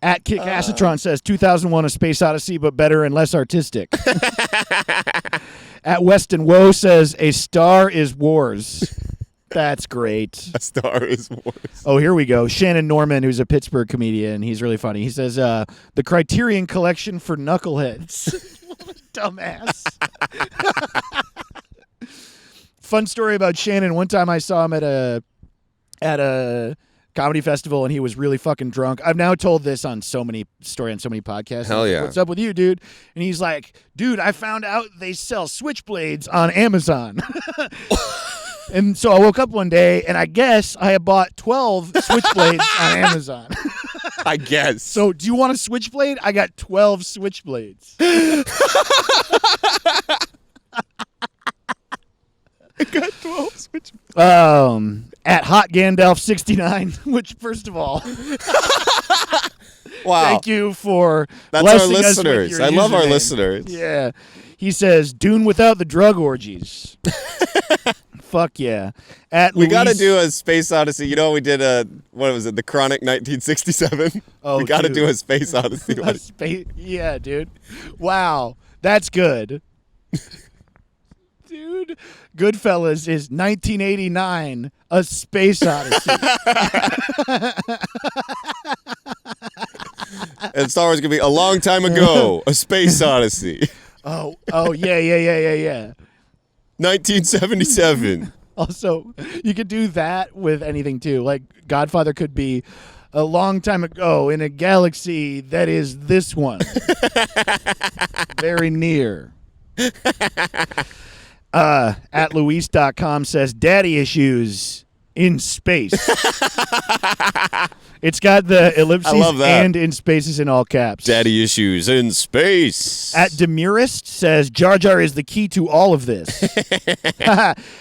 At Kick Acetron says 2001: A Space Odyssey, but better and less artistic. At Weston Woe says A Star Is Wars. That's great. A Star Is Wars. Oh, here we go. Shannon Norman, who's a Pittsburgh comedian, he's really funny. He says the Criterion Collection for Knuckleheads. Dumbass. Fun story about Shannon. One time I saw him at a comedy festival, and he was really fucking drunk. I've now told this on so many podcasts. Hell yeah. What's up with you, dude? And he's like, dude, I found out they sell switchblades on Amazon. And so I woke up one day, and I guess I had bought 12 switchblades on Amazon. I guess. So do you want a switchblade? I got 12 switchblades. I got 12 switchblades. At Hot Gandalf 69, which first of all, wow, thank you for that's our blessing us with listeners. your I love our username. listeners. Yeah, he says Dune without the we Fuck yeah. We got to do a Space Odyssey. We did what was it? The Chronic 1967. Oh, we got to do a Space Odyssey. Yeah, dude. Wow, that's good. Dude, Goodfellas is 1989, A Space Odyssey. And Star Wars going to be a long time ago, A Space Odyssey. Oh, yeah. 1977. Also, you could do that with anything, too. Like, Godfather could be a long time ago in a galaxy that is this one. Very near. At Luis.com says, daddy issues in space. It's got the ellipses and in spaces in all caps. Daddy issues in space. At Demurist says, Jar Jar is the key to all of this.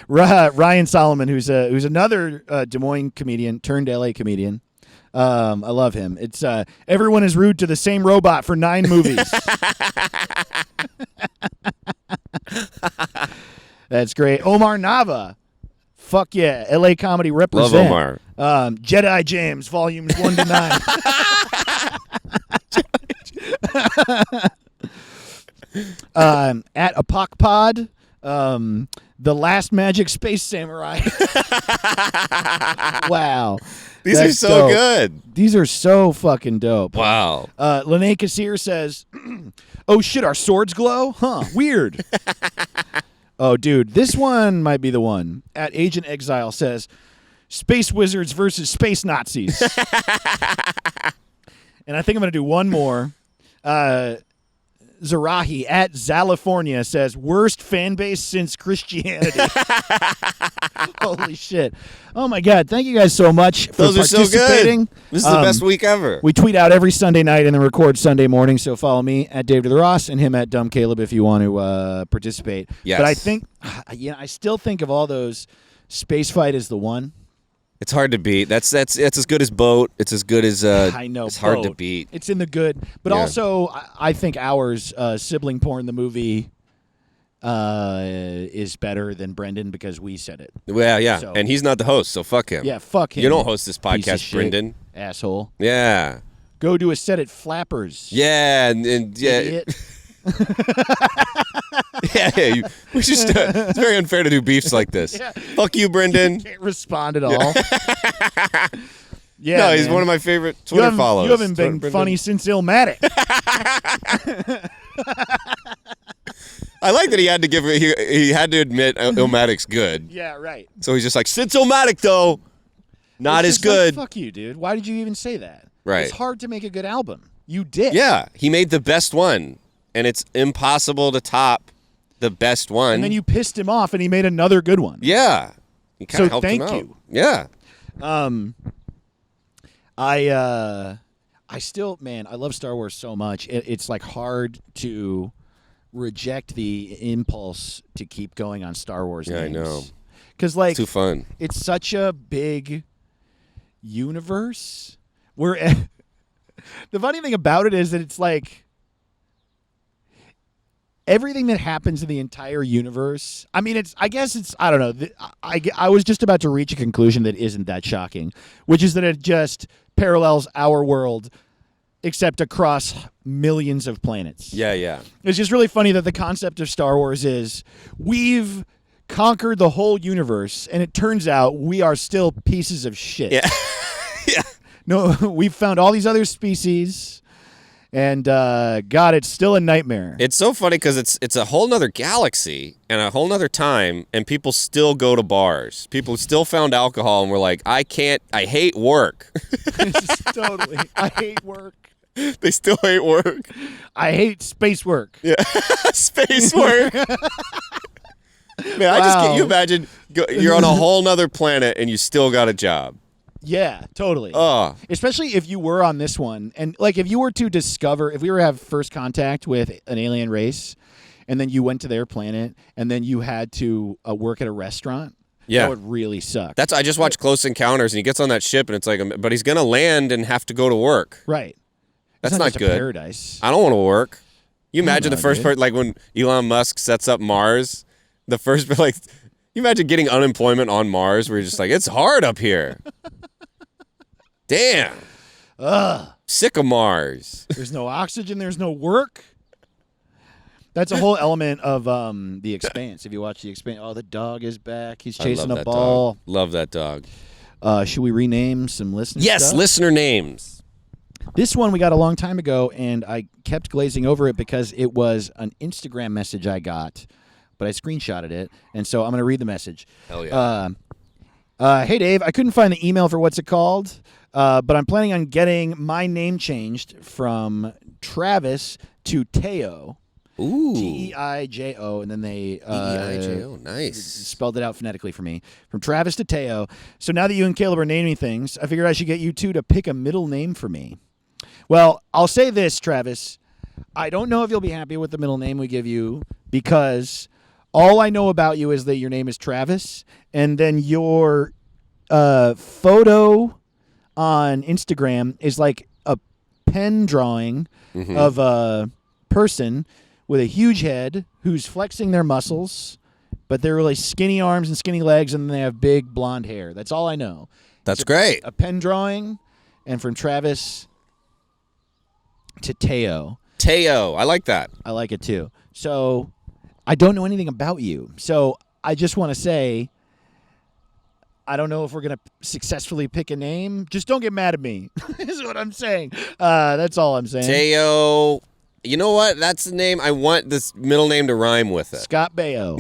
Ryan Solomon, who's another Des Moines comedian turned LA comedian. I love him. It's everyone is rude to the same robot for 9 movies. That's great. Omar Nava. Fuck yeah. LA comedy represent. Love Omar. Jedi James, volumes 1 to 9. At Apocpod, The Last Magic Space Samurai. Wow. These are so dope. good. These are so fucking dope. Wow. Lene Kassir says, oh shit, our swords glow? Huh, weird. Oh, dude, this one might be the one. At Agent Exile says, Space Wizards versus Space Nazis. And I think I'm going to do one more. Zarahi at Zalifornia says, worst fan base since Christianity. Holy shit. Oh, my God. Thank you guys so much for Those are so participating. good. This is the best week ever. We tweet out every Sunday night and then record Sunday morning, so follow me at Dave to the Ross and him at Dumb Caleb if you want to participate. Yes. But I think, I still think of all those, Space Fight is the one. It's hard to beat. That's as good as Boat. It's as good as I know. It's hard to Boat. beat. It's in the good, but Yeah. also I think ours sibling porn the movie is better than Brendan because we said it. Well, yeah, So- and he's not the host, so fuck him. Yeah, fuck him. You don't host this piece of podcast, shit, Brendan. asshole. Yeah. Go do a set at Flappers. Yeah, and yeah, Idiot. which is it's very unfair to do beefs like this. Yeah. Fuck you, Brendan. Can't respond at all. Yeah, No, he's man. one of my favorite Twitter follows. You haven't been Brendan. funny since Illmatic. I like that he had to he had to admit Illmatic's good. Yeah, right. So he's just like, since Illmatic though, not It's as just like, good. fuck you, dude. Why did you even say that? Right. It's hard to make a good album. You did. Yeah, he made the best one, and it's impossible to top the best one. And then you pissed him off, and he made another good one. yeah, he kind of So helped thank him out. you. Yeah, I still, man, I love Star Wars so much. It's like hard to reject the impulse to keep going on Star Wars. Yeah, I names. know. Because like it's too fun. it's such a big universe. Where the funny thing about it is that it's like everything that happens in the entire universe. I mean, I don't know. I was just about to reach a conclusion that isn't that shocking, which is that it just parallels our world, except across millions of planets. Yeah. It's just really funny that the concept of Star Wars is we've conquered the whole universe, and it turns out we are still pieces of shit. Yeah. Yeah. No, we've found all these other species, and God, it's still a nightmare. It's so funny because it's a whole nother galaxy and a whole nother time, and people still go to bars. People still found alcohol, and we're like, I hate work. Totally. I hate work. They still hate work. I hate space work. Yeah. Space work. Man, I just can't you imagine you're on a whole nother planet and you still got a job. Yeah, totally. Oh. Especially if you were on this one, and like if you were to discover, if we were to have first contact with an alien race, and then you went to their planet, and then you had to work at a restaurant, Yeah. that would really suck. I just watched Close Encounters, and he gets on that ship, and it's like, but he's gonna land and have to go to work. right. That's It's not just a good. paradise. I don't want to work. You imagine know, the first dude. part, like when Elon Musk sets up Mars, the first, like, you imagine getting unemployment on Mars, where you're just like, it's hard up here. Damn. Ugh. Sick of Mars. There's no oxygen. There's no work. That's a whole element of The Expanse. If you watch The Expanse, the dog is back. He's chasing I love a that ball. Dog. Love that dog. Should we rename some listeners? Yes, listener names. This one we got a long time ago, and I kept glazing over it because it was an Instagram message I got, but I screenshotted it, and so I'm going to read the message. Hell yeah. Hey, Dave, I couldn't find the email for what's it called, but I'm planning on getting my name changed from Travis to Teo. Ooh. Teijo, and then they Teijo, nice. spelled it out phonetically for me. From Travis to Teo. So now that you and Caleb are naming things, I figured I should get you two to pick a middle name for me. Well, I'll say this, Travis. I don't know if you'll be happy with the middle name we give you because all I know about you is that your name is Travis, and then your photo on Instagram is like a pen drawing of a person with a huge head who's flexing their muscles, but they're really skinny arms and skinny legs, and they have big blonde hair. That's all I know. That's great. A pen drawing, and from Travis to Teo. Teo. I like that. I like it too. So I don't know anything about you. So I just want to say, I don't know if we're going to successfully pick a name. Just don't get mad at me, is what I'm saying. That's all I'm saying. Teo. You know what? That's the name. I want this middle name to rhyme with it. Scott Baio.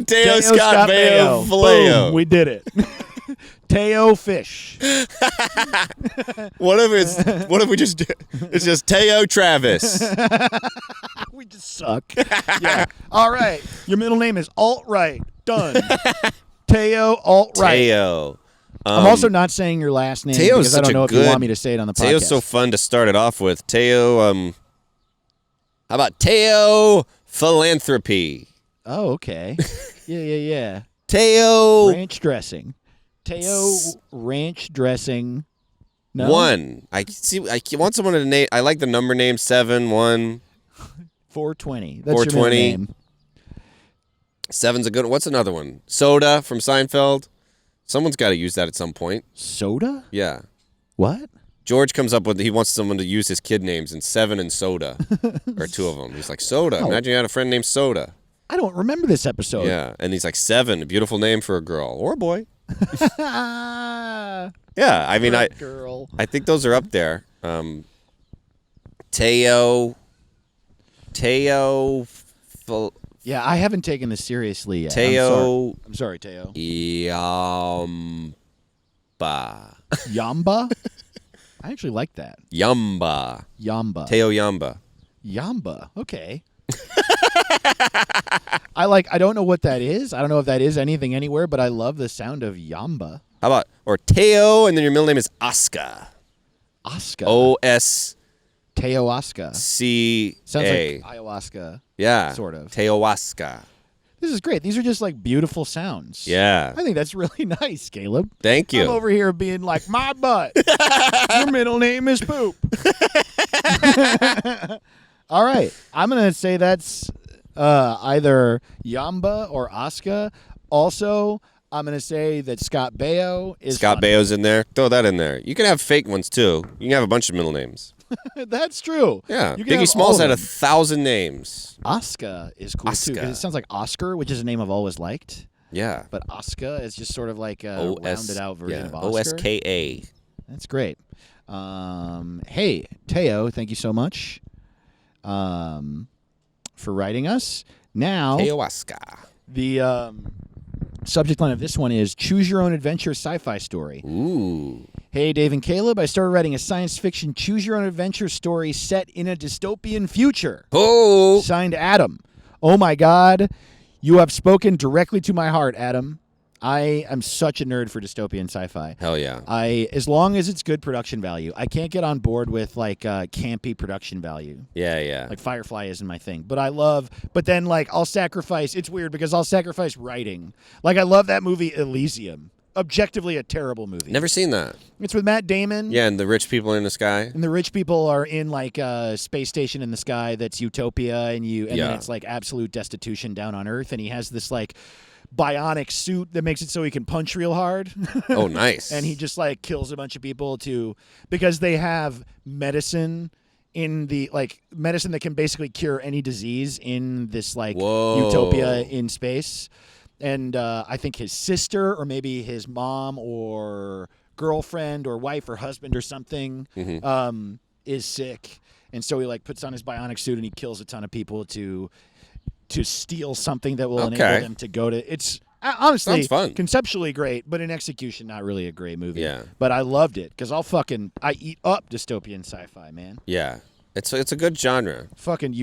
Teo Scott Baio Vallejo. Boom, we did it. Teo Fish. What if we just it's just Teo Travis. We just suck. Yeah. All right. Your middle name is Alt-Right. Done. Teo Alt-Right. Teo. I'm also not saying your last name Teo's because I such don't a know if you good- want me to say it on the podcast. Teo's so fun to start it off with. Teo, how about Teo Philanthropy? Oh, okay. Yeah. Teo Ranch dressing. Teo ranch dressing. No? 1. I want someone to name. I like the number name 7, 1. 420. That's your middle 420. name. 7's a good one. What's another one? Soda from Seinfeld. Someone's got to use that at some point. Soda? Yeah. What? George comes up with he wants someone to use his kid names, and Seven and Soda are two of them. He's like, Soda. Imagine you had a friend named Soda. I don't remember this episode. Yeah, and he's like, Seven, a beautiful name for a girl or a boy. Ah, Yeah, I mean, girl. I think those are up there. Teo. Yeah, I haven't taken this seriously yet. Teo. I'm sorry, Teo. Yamba. Yamba? I actually like that. Yamba. Yamba. Teo Yamba. Yamba. Okay. I don't know what that is. I don't know if that is anything anywhere, but I love the sound of Yamba. How about, or Teo, and then your middle name is Oscar. Oscar. O-S-C-A. Teo Oscar. Sounds like ayahuasca. Yeah. Sort of. Teo Oscar. This is great. These are just like beautiful sounds. Yeah. I think that's really nice, Caleb. Thank you. I'm over here being like, my butt. Your middle name is Poop. All right. I'm going to say that's either Yamba or Oscar. Also, I'm going to say that Scott Baio is Scott funny. Baio's in there. Throw that in there. You can have fake ones, too. You can have a bunch of middle names. That's true. Yeah. You can have Biggie Smalls all had of 1,000 names. Oscar is cool, too, because Oscar. it sounds like Oscar, which is a name I've always liked. Yeah. But Oscar is just sort of like a rounded out version of Oscar. O-S-K-A. That's great. Hey, Teo, thank you so much for writing us. Now, Teo Oscar. the subject line of this one is Choose Your Own Adventure Sci-Fi Story. Ooh. Hey, Dave and Caleb, I started writing a science fiction Choose Your Own Adventure story set in a dystopian future. Oh. Signed, Adam. Oh, my God. You have spoken directly to my heart, Adam. I am such a nerd for dystopian sci-fi. Hell yeah. As long as it's good production value. I can't get on board with like campy production value. Yeah, yeah. Like Firefly isn't my thing. But then like I'll sacrifice, it's weird because I'll sacrifice writing. Like I love that movie Elysium. Objectively a terrible movie. Never seen that. It's with Matt Damon. Yeah, and the rich people in the sky. And the rich people are in like a space station in the sky that's utopia and then Yeah. it's like absolute destitution down on Earth and he has this like bionic suit that makes it so he can punch real hard. Oh, nice. And he just like kills a bunch of people because they have medicine in the like medicine that can basically cure any disease in this like Whoa. utopia in space. And I think his sister or maybe his mom or girlfriend or wife or husband or something is sick. And so he like puts on his bionic suit and he kills a ton of people to steal something that will enable them to go to. It's honestly Sounds fun. conceptually great, but in execution, not really a great movie. Yeah. But I loved it because I eat up dystopian sci-fi, man. Yeah. It's a good genre. Fucking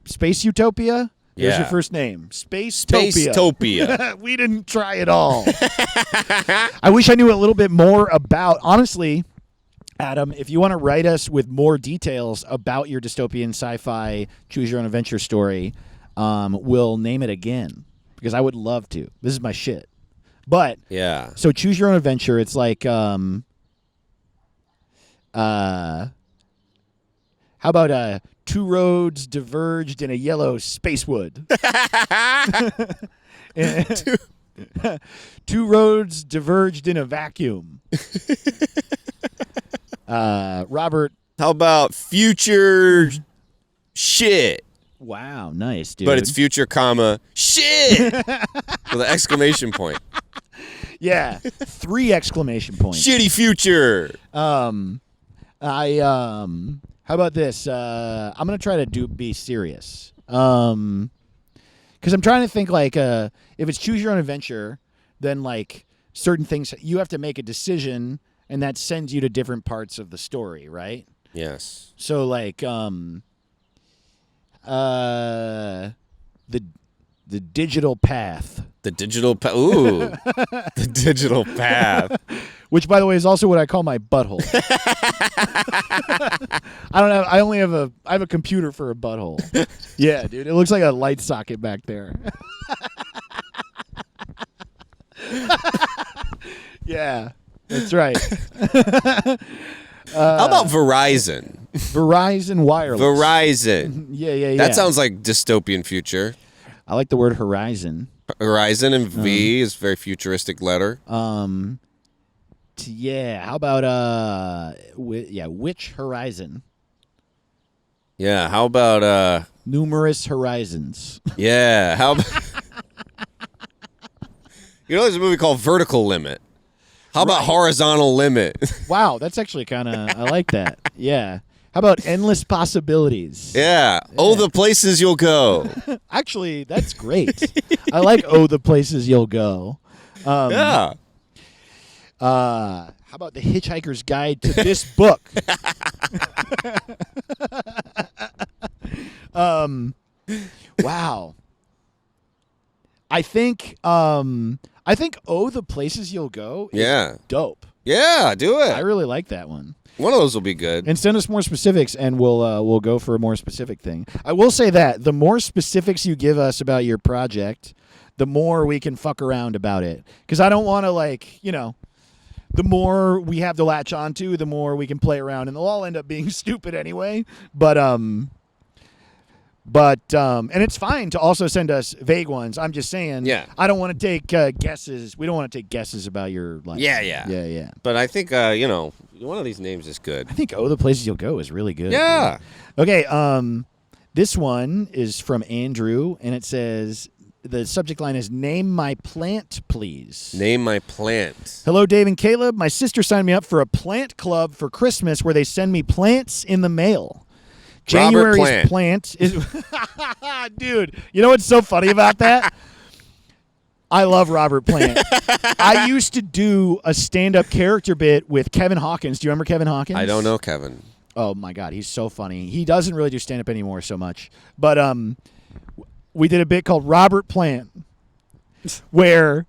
Space Utopia. There's Yeah. your first name. Space-topia. Space-topia. We didn't try it all. I wish I knew a little bit more about, honestly, Adam, if you want to write us with more details about your dystopian sci-fi choose your own adventure story, we'll name it again because I would love to. This is my shit. But Yeah. so choose your own adventure. It's like how about two roads diverged in a yellow spacewood? Two roads diverged in a vacuum. Robert. How about future shit? Wow, nice, dude. But it's future, comma, shit! With an exclamation point. yeah, 3 exclamation points. Shitty future! How about this? I'm gonna try to be serious. Because I'm trying to think like if it's choose your own adventure, then like certain things you have to make a decision, and that sends you to different parts of the story, right? Yes. So like the digital path, The digital path. Ooh. The digital path. which by the way is also what I call my butthole. I have a computer for a butthole. Yeah, dude, it looks like a light socket back there. Yeah, that's right. How about Verizon? Verizon Wireless. Verizon. Yeah. That sounds like dystopian future. I like the word horizon. Horizon and V is very futuristic letter. Yeah. How about Which Horizon? Yeah. How about Numerous Horizons. Yeah. How about there's a movie called Vertical Limit. How about Horizontal Limit? Wow, that's actually kind of I like that. Yeah. How about Endless Possibilities? Yeah. Oh, the places you'll go. Actually, that's great. I like the Places You'll Go. Yeah. How about The Hitchhiker's Guide to This Book? Wow. I think the Places You'll Go is dope. Yeah, do it. I really like that one. One of those will be good. And send us more specifics, and we'll go for a more specific thing. I will say that the more specifics you give us about your project, the more we can fuck around about it. Because I don't want to the more we have to latch onto, the more we can play around, and they'll all end up being stupid anyway. But and it's fine to also send us vague ones. I'm just saying. Yeah. I don't want to take guesses. We don't want to take guesses about your life. Yeah. But I think one of these names is good. I think the Places You'll Go is really good. Yeah. Okay. This one is from Andrew, and it says the subject line is "Name my plant, please." Name my plant. Hello, Dave and Caleb. My sister signed me up for a plant club for Christmas where they send me plants in the mail. January's plant is dude, you know what's so funny about that? I love Robert Plant. I used to do a stand-up character bit with Kevin Hawkins. Do you remember Kevin Hawkins? I don't know Kevin. Oh my God, he's so funny. He doesn't really do stand-up anymore so much. But we did a bit called Robert Plant where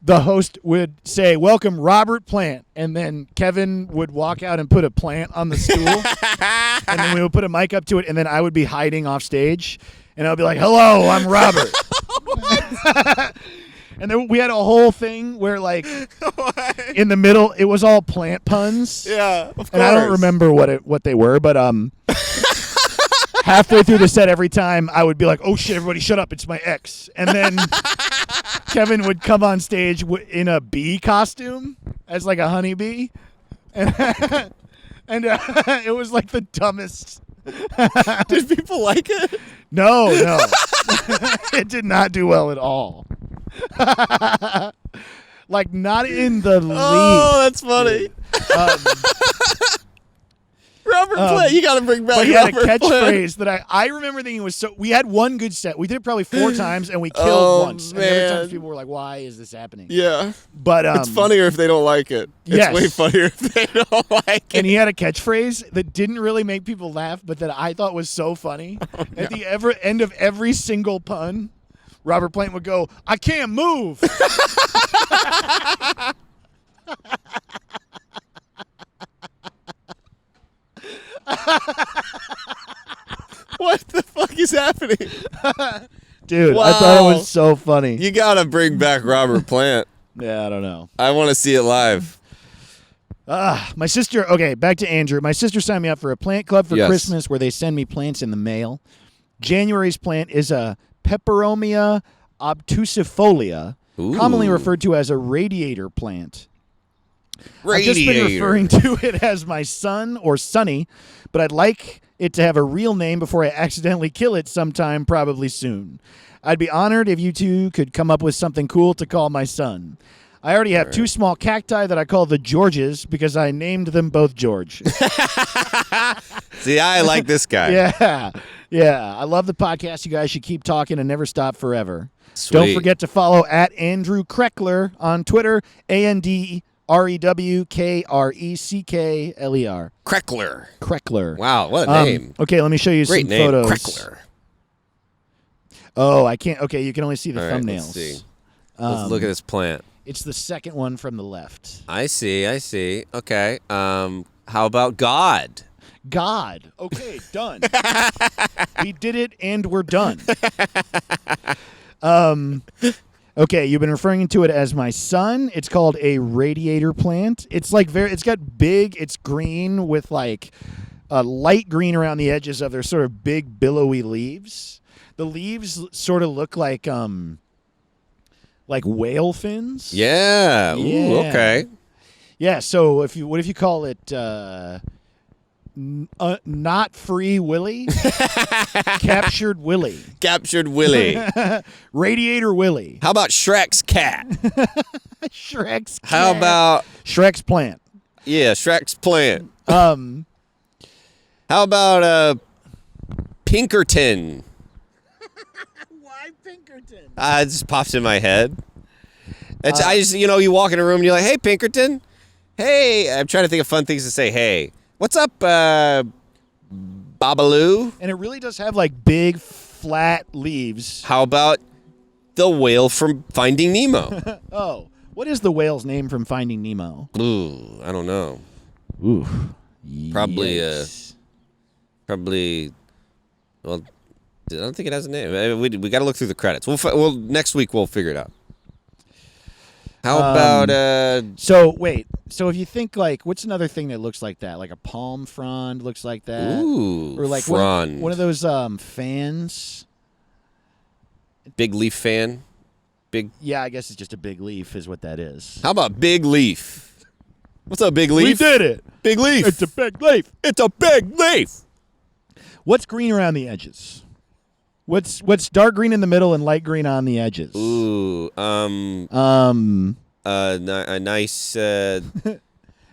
the host would say, "Welcome, Robert Plant," and then Kevin would walk out and put a plant on the stool, and then we would put a mic up to it, and then I would be hiding off stage, and I would be like, "Hello, I'm Robert." And then we had a whole thing where, in the middle, it was all plant puns. Yeah, of course. And I don't remember what they were, but halfway through the set, every time I would be like, "Oh shit, everybody, shut up! It's my ex," and then Kevin would come on stage in a bee costume as a honeybee, and it was like the dumbest. Did people like it? No, it did not do well at all. Not in the least. Oh, that's funny. Robert Plant, you got to bring back. But he had Robert a Plant. catchphrase that I remember thinking was so. We had one good set. We did it probably 4 times, and we killed once. And every time people were like, "Why is this happening?" Yeah, but it's funnier if they don't like it. Yes. It's way funnier if they don't like it. And he had a catchphrase that didn't really make people laugh, but that I thought was so funny. At the end of every single pun, Robert Plant would go, "I can't move." What the fuck is happening? Dude, Wow. I thought it was so funny. You got to bring back Robert Plant. Yeah, I don't know. I want to see it live. My sister, okay, back to Andrew. My sister signed me up for a plant club for Yes. Christmas where they send me plants in the mail. January's plant is a Peperomia obtusifolia, Ooh. commonly referred to as a radiator plant. I've just been Radiator. referring to it as my son or Sonny, but I'd like it to have a real name before I accidentally kill it sometime, probably soon. I'd be honored if you two could come up with something cool to call my son. I already have 2 small cacti that I call the Georges because I named them both George. See, I like this guy. Yeah. I love the podcast. You guys should keep talking and never stop forever. Sweet. Don't forget to follow at Andrew Kreckler on Twitter, ANDREWKRECKLER. Kreckler. Kreckler. Wow, what a name. Okay, let me show you Great some name, photos. Kreckler. Oh, I can't. Okay, you can only see the All right, thumbnails. let's see. Let's look at this plant. It's the second one from the left. I see. Okay. How about God? God. Okay, done. We did it and we're done. Okay, you've been referring to it as my son. It's called a radiator plant. It's it's got big, it's green with a light green around the edges of their sort of big billowy leaves. The leaves sort of look like whale fins. Yeah. Ooh, Yeah. okay. Yeah. So what if you call it not free Willie, captured Willie, Captured Willie. Radiator Willie, How about Shrek's cat? Shrek's How cat. about Shrek's plant? Shrek's plant? Um, How about Pinkerton? why Pinkerton? It just pops in my head. I just you walk in a room and you're like, hey Pinkerton, hey. I'm trying to think of fun things to say. Hey, what's up, Babaloo? And it really does have like big flat leaves. How about the whale from Finding Nemo? Oh, what is the whale's name from Finding Nemo? Ooh, I don't know. Ooh, Probably, yikes. Well, I don't think it has a name. We got to look through the credits. We'll next week we'll figure it out. How about So wait. So if you think like, what's another thing that looks like that? Like a palm frond looks like that. ooh, Or like frond. one of those fans. Big leaf fan? Big. Yeah, I guess it's just a big leaf, is what that is. How about Big Leaf? What's up, Big Leaf? We did it. Big Leaf. It's a big leaf. It's a big leaf. What's green around the edges? What's dark green in the middle and light green on the edges? Ooh, a nice a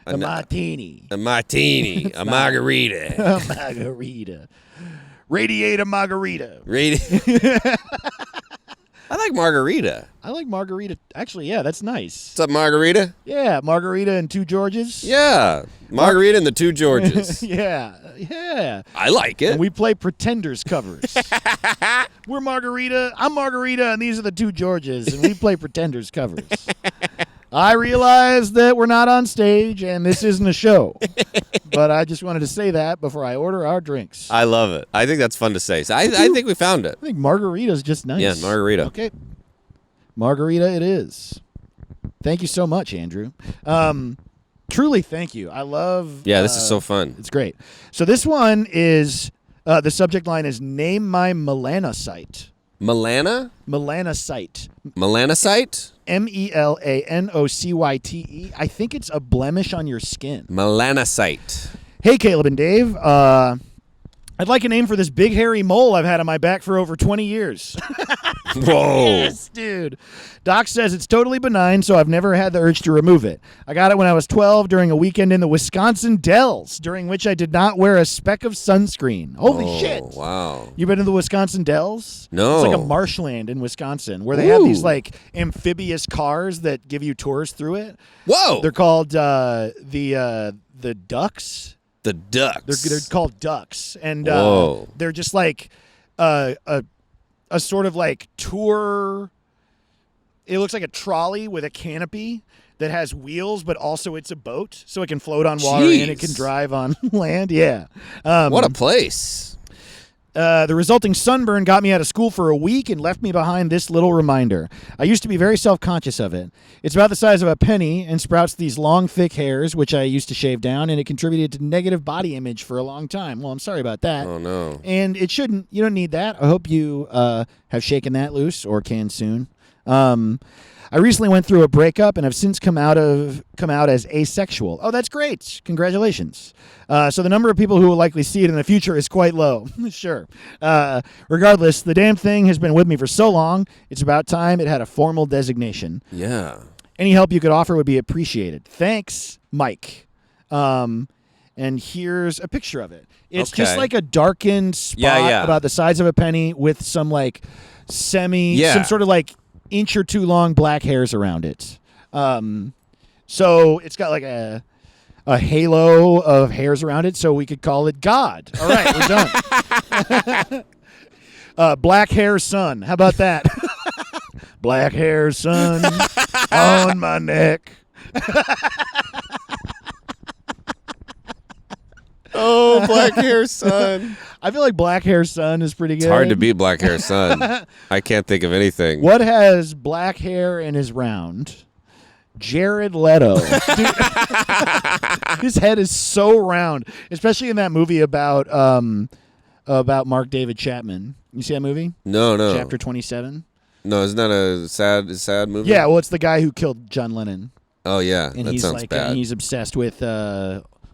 martini. a martini, a margarita. A margarita. Radiate a margarita. I like margarita. I like margarita. Actually, yeah, that's nice. What's up, margarita? Yeah, margarita and two Georges. Yeah, margarita and the two Georges. Yeah. I like it. And we play Pretenders covers. We're Margarita. I'm Margarita, and these are the two Georges, and we play Pretenders covers. I realize that we're not on stage, and this isn't a show. But I just wanted to say that before I order our drinks. I love it. I think that's fun to say. So I think we found it. I think margarita's just nice. Yeah, margarita. Okay. Margarita it is. Thank you so much, Andrew. Truly, thank you. I love... Yeah, this is so fun. It's great. So this one is... the subject line is Name My Melanocyte. Melana? Melanocyte. Melanocyte? Melanocyte. I think it's a blemish on your skin. Melanocyte. Hey, Caleb and Dave. I'd like a name for this big hairy mole I've had on my back for over 20 years. Whoa. Yes, dude. Doc says it's totally benign, so I've never had the urge to remove it. I got it when I was 12 during a weekend in the Wisconsin Dells, during which I did not wear a speck of sunscreen. Holy shit. Wow. You been to the Wisconsin Dells? No. It's like a marshland in Wisconsin where they have these Ooh. like amphibious cars that give you tours through it. Whoa. They're called the ducks. The ducks. They're called ducks, and Whoa. they're just like a sort of like tour. It looks like a trolley with a canopy that has wheels, but also it's a boat, so it can float on water and it Jeez. can drive on land. Yeah. What a place. The resulting sunburn got me out of school for a week and left me behind this little reminder. I used to be very self-conscious of it. It's about the size of a penny and sprouts these long, thick hairs, which I used to shave down, and it contributed to negative body image for a long time. Well, I'm sorry about that. Oh, no. And it shouldn't. You don't need that. I hope you have shaken that loose or can soon. I recently went through a breakup and have since come out as asexual. Oh, that's great. Congratulations. So the number of people who will likely see it in the future is quite low. Sure. Regardless, the damn thing has been with me for so long, it's about time it had a formal designation. Yeah. Any help you could offer would be appreciated. Thanks, Mike. And here's a picture of it. It's just Okay. like a darkened spot about the size of a penny with some like some sort of like inch or two long black hairs around it. So it's got like a halo of hairs around it, so we could call it God. All right, we're done. Black hair sun. How about that? Black hair sun on my neck. Oh, black hair sun. I feel like black hair sun is pretty good. It's hard to beat black hair sun. I can't think of anything. What has black hair and is round? Jared Leto. Dude, his head is so round, especially in that movie about Mark David Chapman. You see that movie? No. Chapter 27. No, isn't that a sad movie? Yeah, well, it's the guy who killed John Lennon. Oh yeah, and that he's sounds like bad. he's obsessed with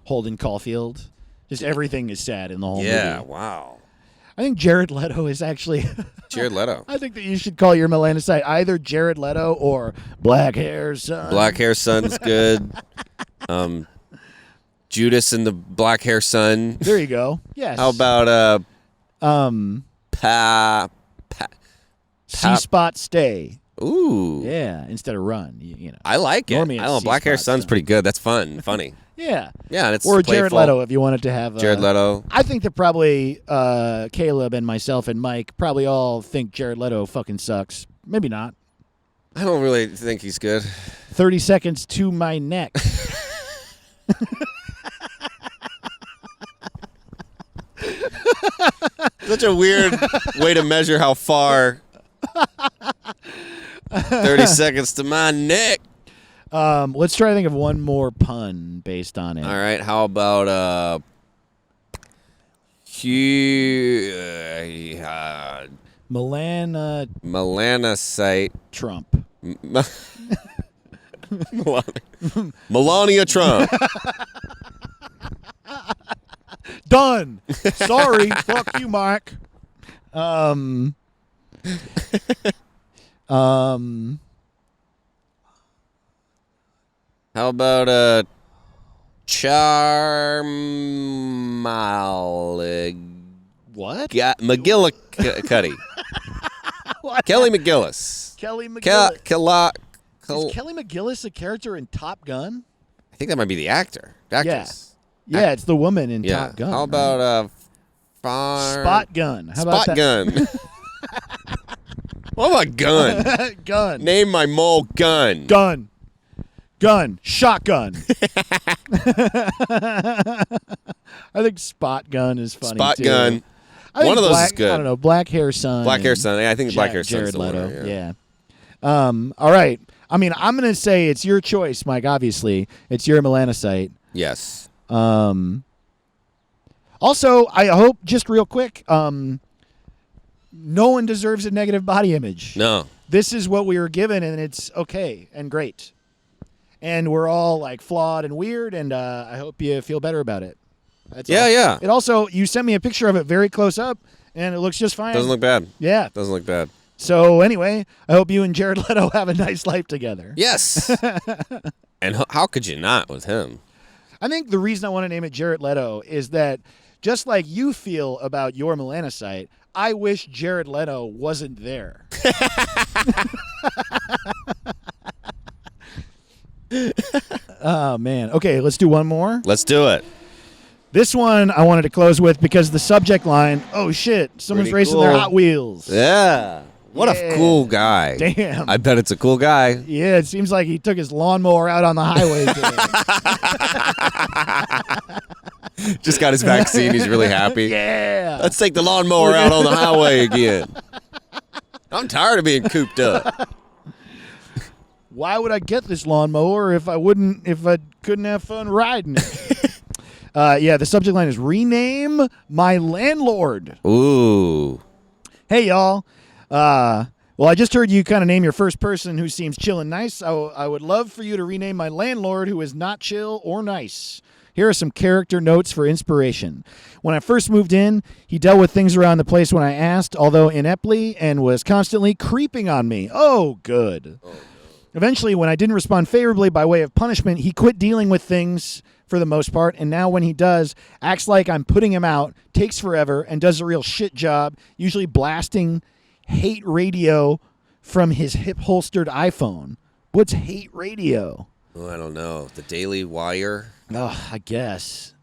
Holden Caulfield. Just everything is sad in the whole Yeah, movie. wow. I think Jared Leto is actually. Jared Leto. I think that you should call your melanocyte either Jared Leto or Black Hair Son. Black Hair Son's good. Judas and the Black Hair Son. There you go. Yes. How about C Spot Stay? Ooh. Yeah, instead of Run. You know. I like it. Normally I it's don't know. Black Hair C-Spot Son's stuff. pretty good. That's fun, funny. Yeah. Yeah, and it's Or Jared playful. Leto if you wanted to have. Jared Leto. I think that probably Caleb and myself and Mike probably all think Jared Leto fucking sucks. Maybe not. I don't really think he's good. 30 seconds to my neck. Such a weird way to measure how far. 30 seconds to my neck. Let's try to think of one more pun based on it. All right, how about melanocyte Trump. Melania Trump. Done. Sorry. Fuck you, Mike. How about Charmalig What? McGillicuddy. Kelly McGillis. Kelly McGillis. Is I Kelly McGillis a character in Top Gun? think that might be the actress. Yeah, it's the woman in Yeah. Top Gun. How right? about Spot Gun? How about Spot that? gun. What about gun? Gun. Name my mole gun. Gun. Gun. Shotgun. I think Spot Gun is funny Spot too. gun. I think One of those Black, is good. I don't know. Black Hair Son. Black Hair and Son. Yeah, I think Black Hair Son's Jared the Leto. winner. Yeah. All right. I mean, I'm gonna say it's your choice, Mike. Obviously, it's your melanocyte. Yes. Also, I hope just real quick, no one deserves a negative body image. No. This is what we were given, and it's okay and great. And we're all like flawed and weird, and I hope you feel better about it. That's all. Yeah. It also, you sent me a picture of it very close up, and it looks just fine. Doesn't look bad. Yeah. Doesn't look bad. So anyway, I hope you and Jared Leto have a nice life together. Yes. And how could you not with him? I think the reason I want to name it Jared Leto is that just like you feel about your melanocyte, I wish Jared Leto wasn't there. Oh, man. Okay, let's do one more. Let's do it. This one I wanted to close with because the subject line, oh, shit, someone's Pretty racing their cool. Hot Wheels. Yeah. What Yeah. a cool guy. Damn. I bet it's a cool guy. Yeah, it seems like he took his lawnmower out on the highway today. Just got his vaccine. He's really happy. Yeah. Let's take the lawnmower out on the highway again. I'm tired of being cooped up. Why would I get this lawnmower if I couldn't have fun riding it? Yeah, the subject line is rename my landlord. Ooh. Hey, y'all. Well, I just heard you kind of name your first person who seems chill and nice. I would love for you to rename my landlord who is not chill or nice. Here are some character notes for inspiration. When I first moved in, he dealt with things around the place when I asked, although ineptly, and was constantly creeping on me. Oh, good. Eventually, when I didn't respond favorably by way of punishment, he quit dealing with things for the most part, and now when he does, acts like I'm putting him out, takes forever, and does a real shit job, usually blasting hate radio from his hip-holstered iPhone. What's hate radio? Oh, I don't know. The Daily Wire. Oh, I guess.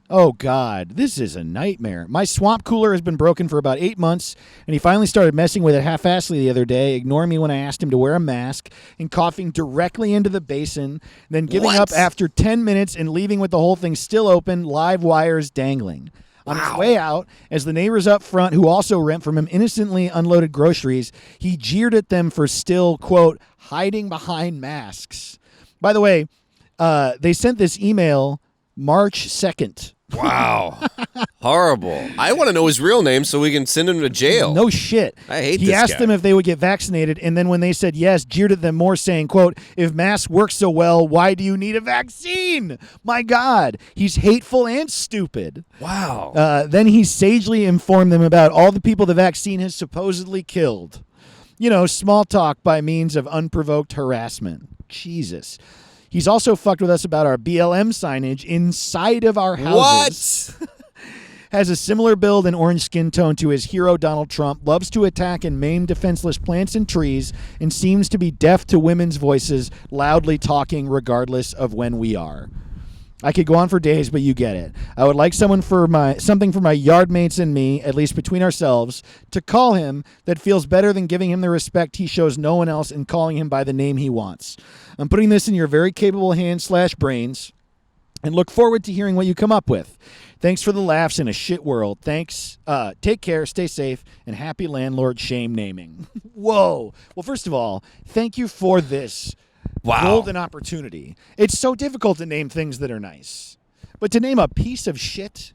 Oh, God, this is a nightmare. My swamp cooler has been broken for about 8 months, and he finally started messing with it half-assedly the other day, ignoring me when I asked him to wear a mask and coughing directly into the basin, then giving What? up after 10 minutes and leaving with the whole thing still open, live wires dangling. On his way out, as the neighbors up front, who also rent from him, innocently unloaded groceries, he jeered at them for still, quote, hiding behind masks. By the way, they sent this email March 2nd. Wow. Horrible. I want to know his real name so we can send him to jail. No shit. I hate He this asked guy. them if they would get vaccinated, and then when they said yes, jeered at them more, saying, quote, if masks work so well, why do you need a vaccine? My God. He's hateful and stupid. Wow. Then he sagely informed them about all the people the vaccine has supposedly killed. You know, small talk by means of unprovoked harassment. Jesus. He's also fucked with us about our BLM signage inside of our houses. What? Has a similar build and orange skin tone to his hero Donald Trump, loves to attack and maim defenseless plants and trees, and seems to be deaf to women's voices, loudly talking regardless of when we are. I could go on for days, but you get it. I would like something for my yard mates and me, at least between ourselves, to call him that feels better than giving him the respect he shows no one else and calling him by the name he wants. I'm putting this in your very capable hands/brains and look forward to hearing what you come up with. Thanks for the laughs in a shit world. Thanks. Take care, stay safe, and happy landlord shame naming. Whoa. Well, first of all, thank you for this golden opportunity. It's so difficult to name things that are nice. But to name a piece of shit?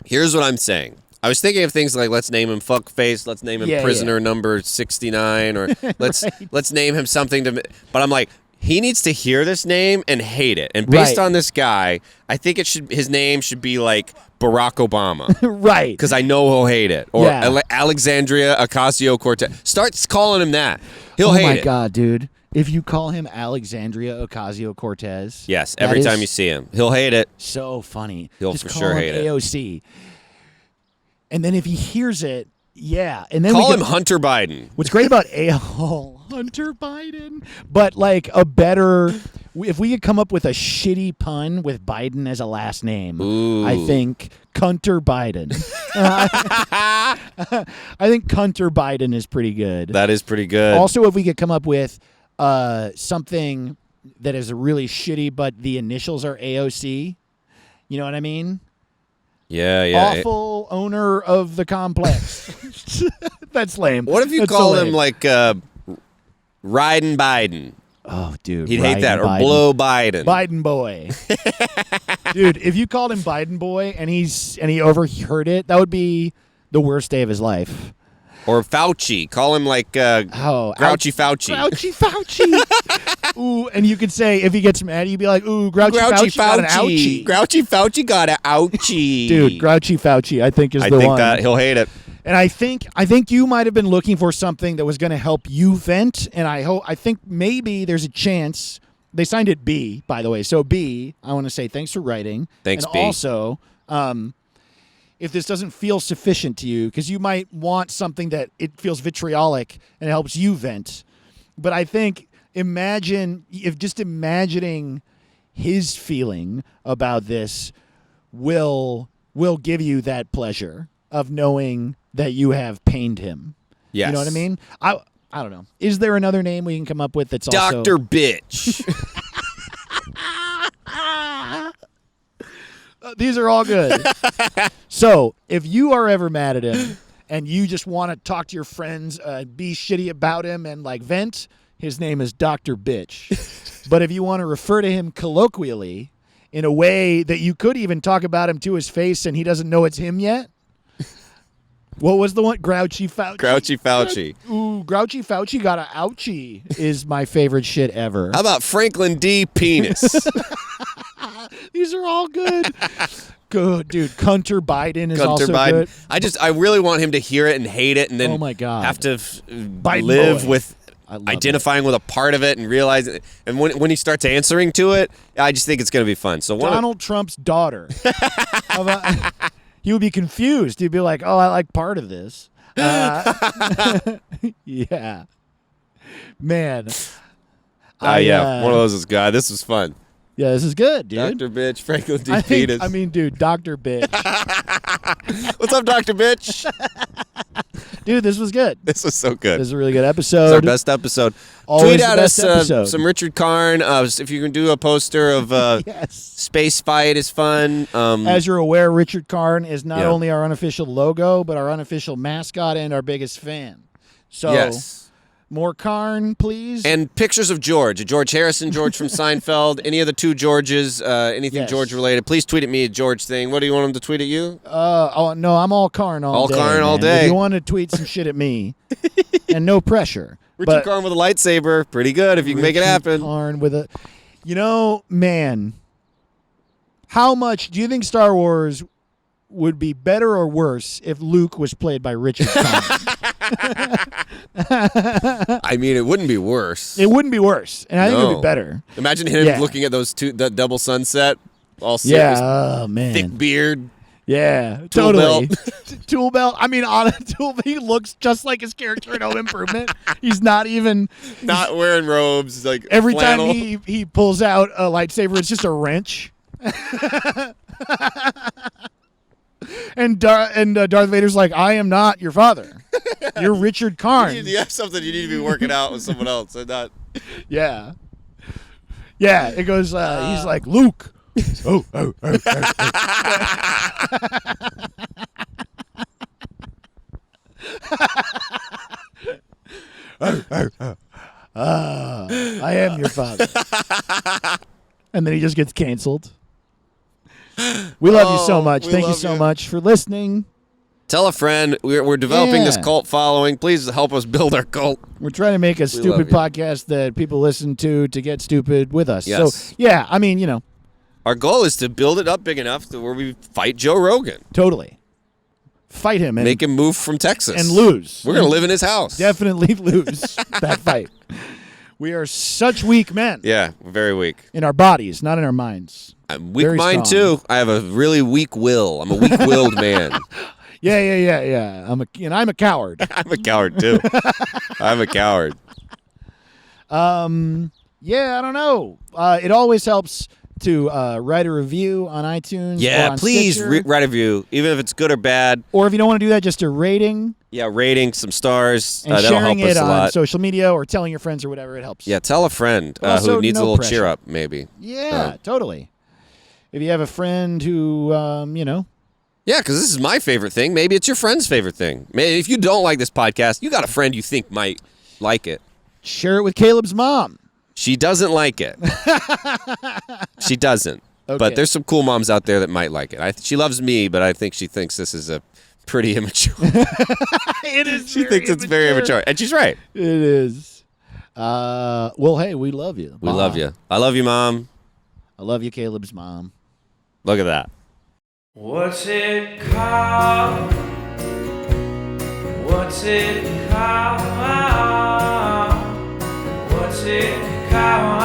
Here's what I'm saying. I was thinking of things like let's name him Fuckface, let's name him Prisoner number 69, or let's name him something to. But I'm like, he needs to hear this name and hate it. And based on this guy, I think his name should be like Barack Obama. Right. Because I know he'll hate it. Or Alexandria Ocasio-Cortez. Start calling him that. He'll hate it. Oh my God, dude. If you call him Alexandria Ocasio-Cortez. Yes, every time you see him. He'll hate it. So funny. He'll Just for call sure him hate it. AOC. And then if he hears it, and then call him Hunter Biden. What's great about Hunter Biden, but like if we could come up with a shitty pun with Biden as a last name, I think Hunter Biden. I think Hunter Biden is pretty good. That is pretty good. Also, if we could come up with something that is really shitty, but the initials are AOC, you know what I mean? Yeah. Awful owner of the complex. That's lame. What if you call him like Riding Biden? Oh, dude. He'd hate that. Or Blow Biden. Biden boy. Dude, if you called him Biden boy and he overheard it, that would be the worst day of his life. Or Fauci. Call him like Grouchy Fauci. Grouchy Fauci. Ooh, and you could say, if he gets mad, you'd be like, ooh, Grouchy Fauci got an ouchie. Grouchy Fauci got an ouchie. Dude, Grouchy Fauci, I think, is the one. I think that he'll hate it. And I think you might have been looking for something that was going to help you vent, and I think maybe there's a chance. They signed it B, by the way. So B, I want to say thanks for writing. Thanks, and B. And also, if this doesn't feel sufficient to you, because you might want something that it feels vitriolic and it helps you vent. But I think imagining his feeling about this will give you that pleasure of knowing that you have pained him. Yes. You know what I mean? I don't know. Is there another name we can come up with that's also Dr. Bitch. These are all good. So, if you are ever mad at him and you just want to talk to your friends, be shitty about him and like vent, his name is Dr. Bitch. But if you want to refer to him colloquially in a way that you could even talk about him to his face and he doesn't know it's him yet, what was the one? Grouchy Fauci. Grouchy Fauci. Ooh, Grouchy Fauci got a ouchie is my favorite shit ever. How about Franklin D. Penis? These are all good. Good, dude. Hunter Biden is also good. I really want him to hear it and hate it and then oh my God. have to Biden live boy. with identifying with a part of it and realize it. And when he starts answering to it, I just think it's going to be fun. So Donald Trump's daughter. He would be confused. He'd be like, oh, I like part of this. Yeah. Man. Yeah. One of those is good. This was fun. Yeah, this is good, dude. Dr. Bitch, Franklin D. Penis. I mean, dude, Dr. Bitch. What's up, Dr. Bitch? Dude, this was good. This was so good. This is a really good episode. It's our best episode. Always Tweet the at best us episode. some Richard Karn. If you can do a poster of yes. Space Fight is fun. As you're aware, Richard Karn is not Yeah. only our unofficial logo, but our unofficial mascot and our biggest fan. So yes. More Karn, please. And pictures of George Harrison, George from Seinfeld, any of the two Georges, anything Yes. George related. Please tweet at me a George thing. What do you want him to tweet at you? Oh no, I'm all Karn all day. All Karn all man. day. If you want to tweet some shit at me, and no pressure. Richard but Karn with a lightsaber, pretty good if you can make it Richard happen. Karn with a, man, how much do you think Star Wars would be better or worse if Luke was played by Richard Karn? I mean, it wouldn't be worse. It wouldn't be worse, and I think it would No. be better. Imagine him Yeah. looking at that double sunset, all Yeah, serious, oh man, thick beard. yeah, Tool totally. belt. Tool belt. I mean, on a tool, he looks just like his character in Home Improvement. He's not even. Not wearing robes, like Every flannel. time he pulls out a lightsaber, it's just a wrench. And Darth Vader's like, I am not your father. You're Richard Karn. You have something you need to be working out with someone else, and not. Yeah. Yeah, it goes, he's like, Luke. Oh. I am your father. And then he just gets canceled. We love you so much. we Thank you love so you. much for listening. Tell a friend. We're developing this Yeah. cult following. Please help us build our cult. We're trying to make a stupid love you. podcast that people listen to get stupid with us. Yes. So, yeah, I mean, Our goal is to build it up big enough to where we fight Joe Rogan, totally. Fight him and, make him move from Texas, and lose. We're gonna live in his house. Definitely lose that fight. We are such weak men Yeah, we're very weak. in our bodies, not in our minds. I'm weak Very mind strong. too. I have a really weak will. I'm a weak-willed man. Yeah. I'm a coward. I'm a coward too. I'm a coward. Yeah, I don't know. It always helps to write a review on iTunes. or Yeah, on please Stitcher. write a review, even if it's good or bad. Or if you don't want to do that, just a rating Yeah, rating some stars. and That'll sharing help us it a on lot. social media or telling your friends or whatever. It helps. Yeah, tell a friend But also who needs a no little pressure. cheer up, maybe. Yeah, totally. If you have a friend who, Yeah, because this is my favorite thing. Maybe it's your friend's favorite thing. Maybe if you don't like this podcast, you got a friend you think might like it. share it with Caleb's mom. She doesn't like it. She doesn't. Okay. But there's some cool moms out there that might like it. She loves me, but I think she thinks this is a pretty immature. It is. She thinks it's very immature, and she's right. It is. Well, hey, we love you. We love you. I love you, Mom. I love you, Caleb's mom. Look at that. What's it called? What's it called? What's it called?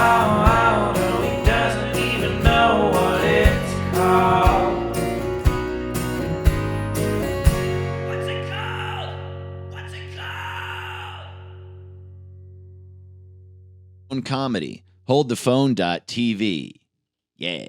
Oh, he doesn't even know what it's called. What's it called? What's it called? Comedy. HoldThePhone.tv. Yeah.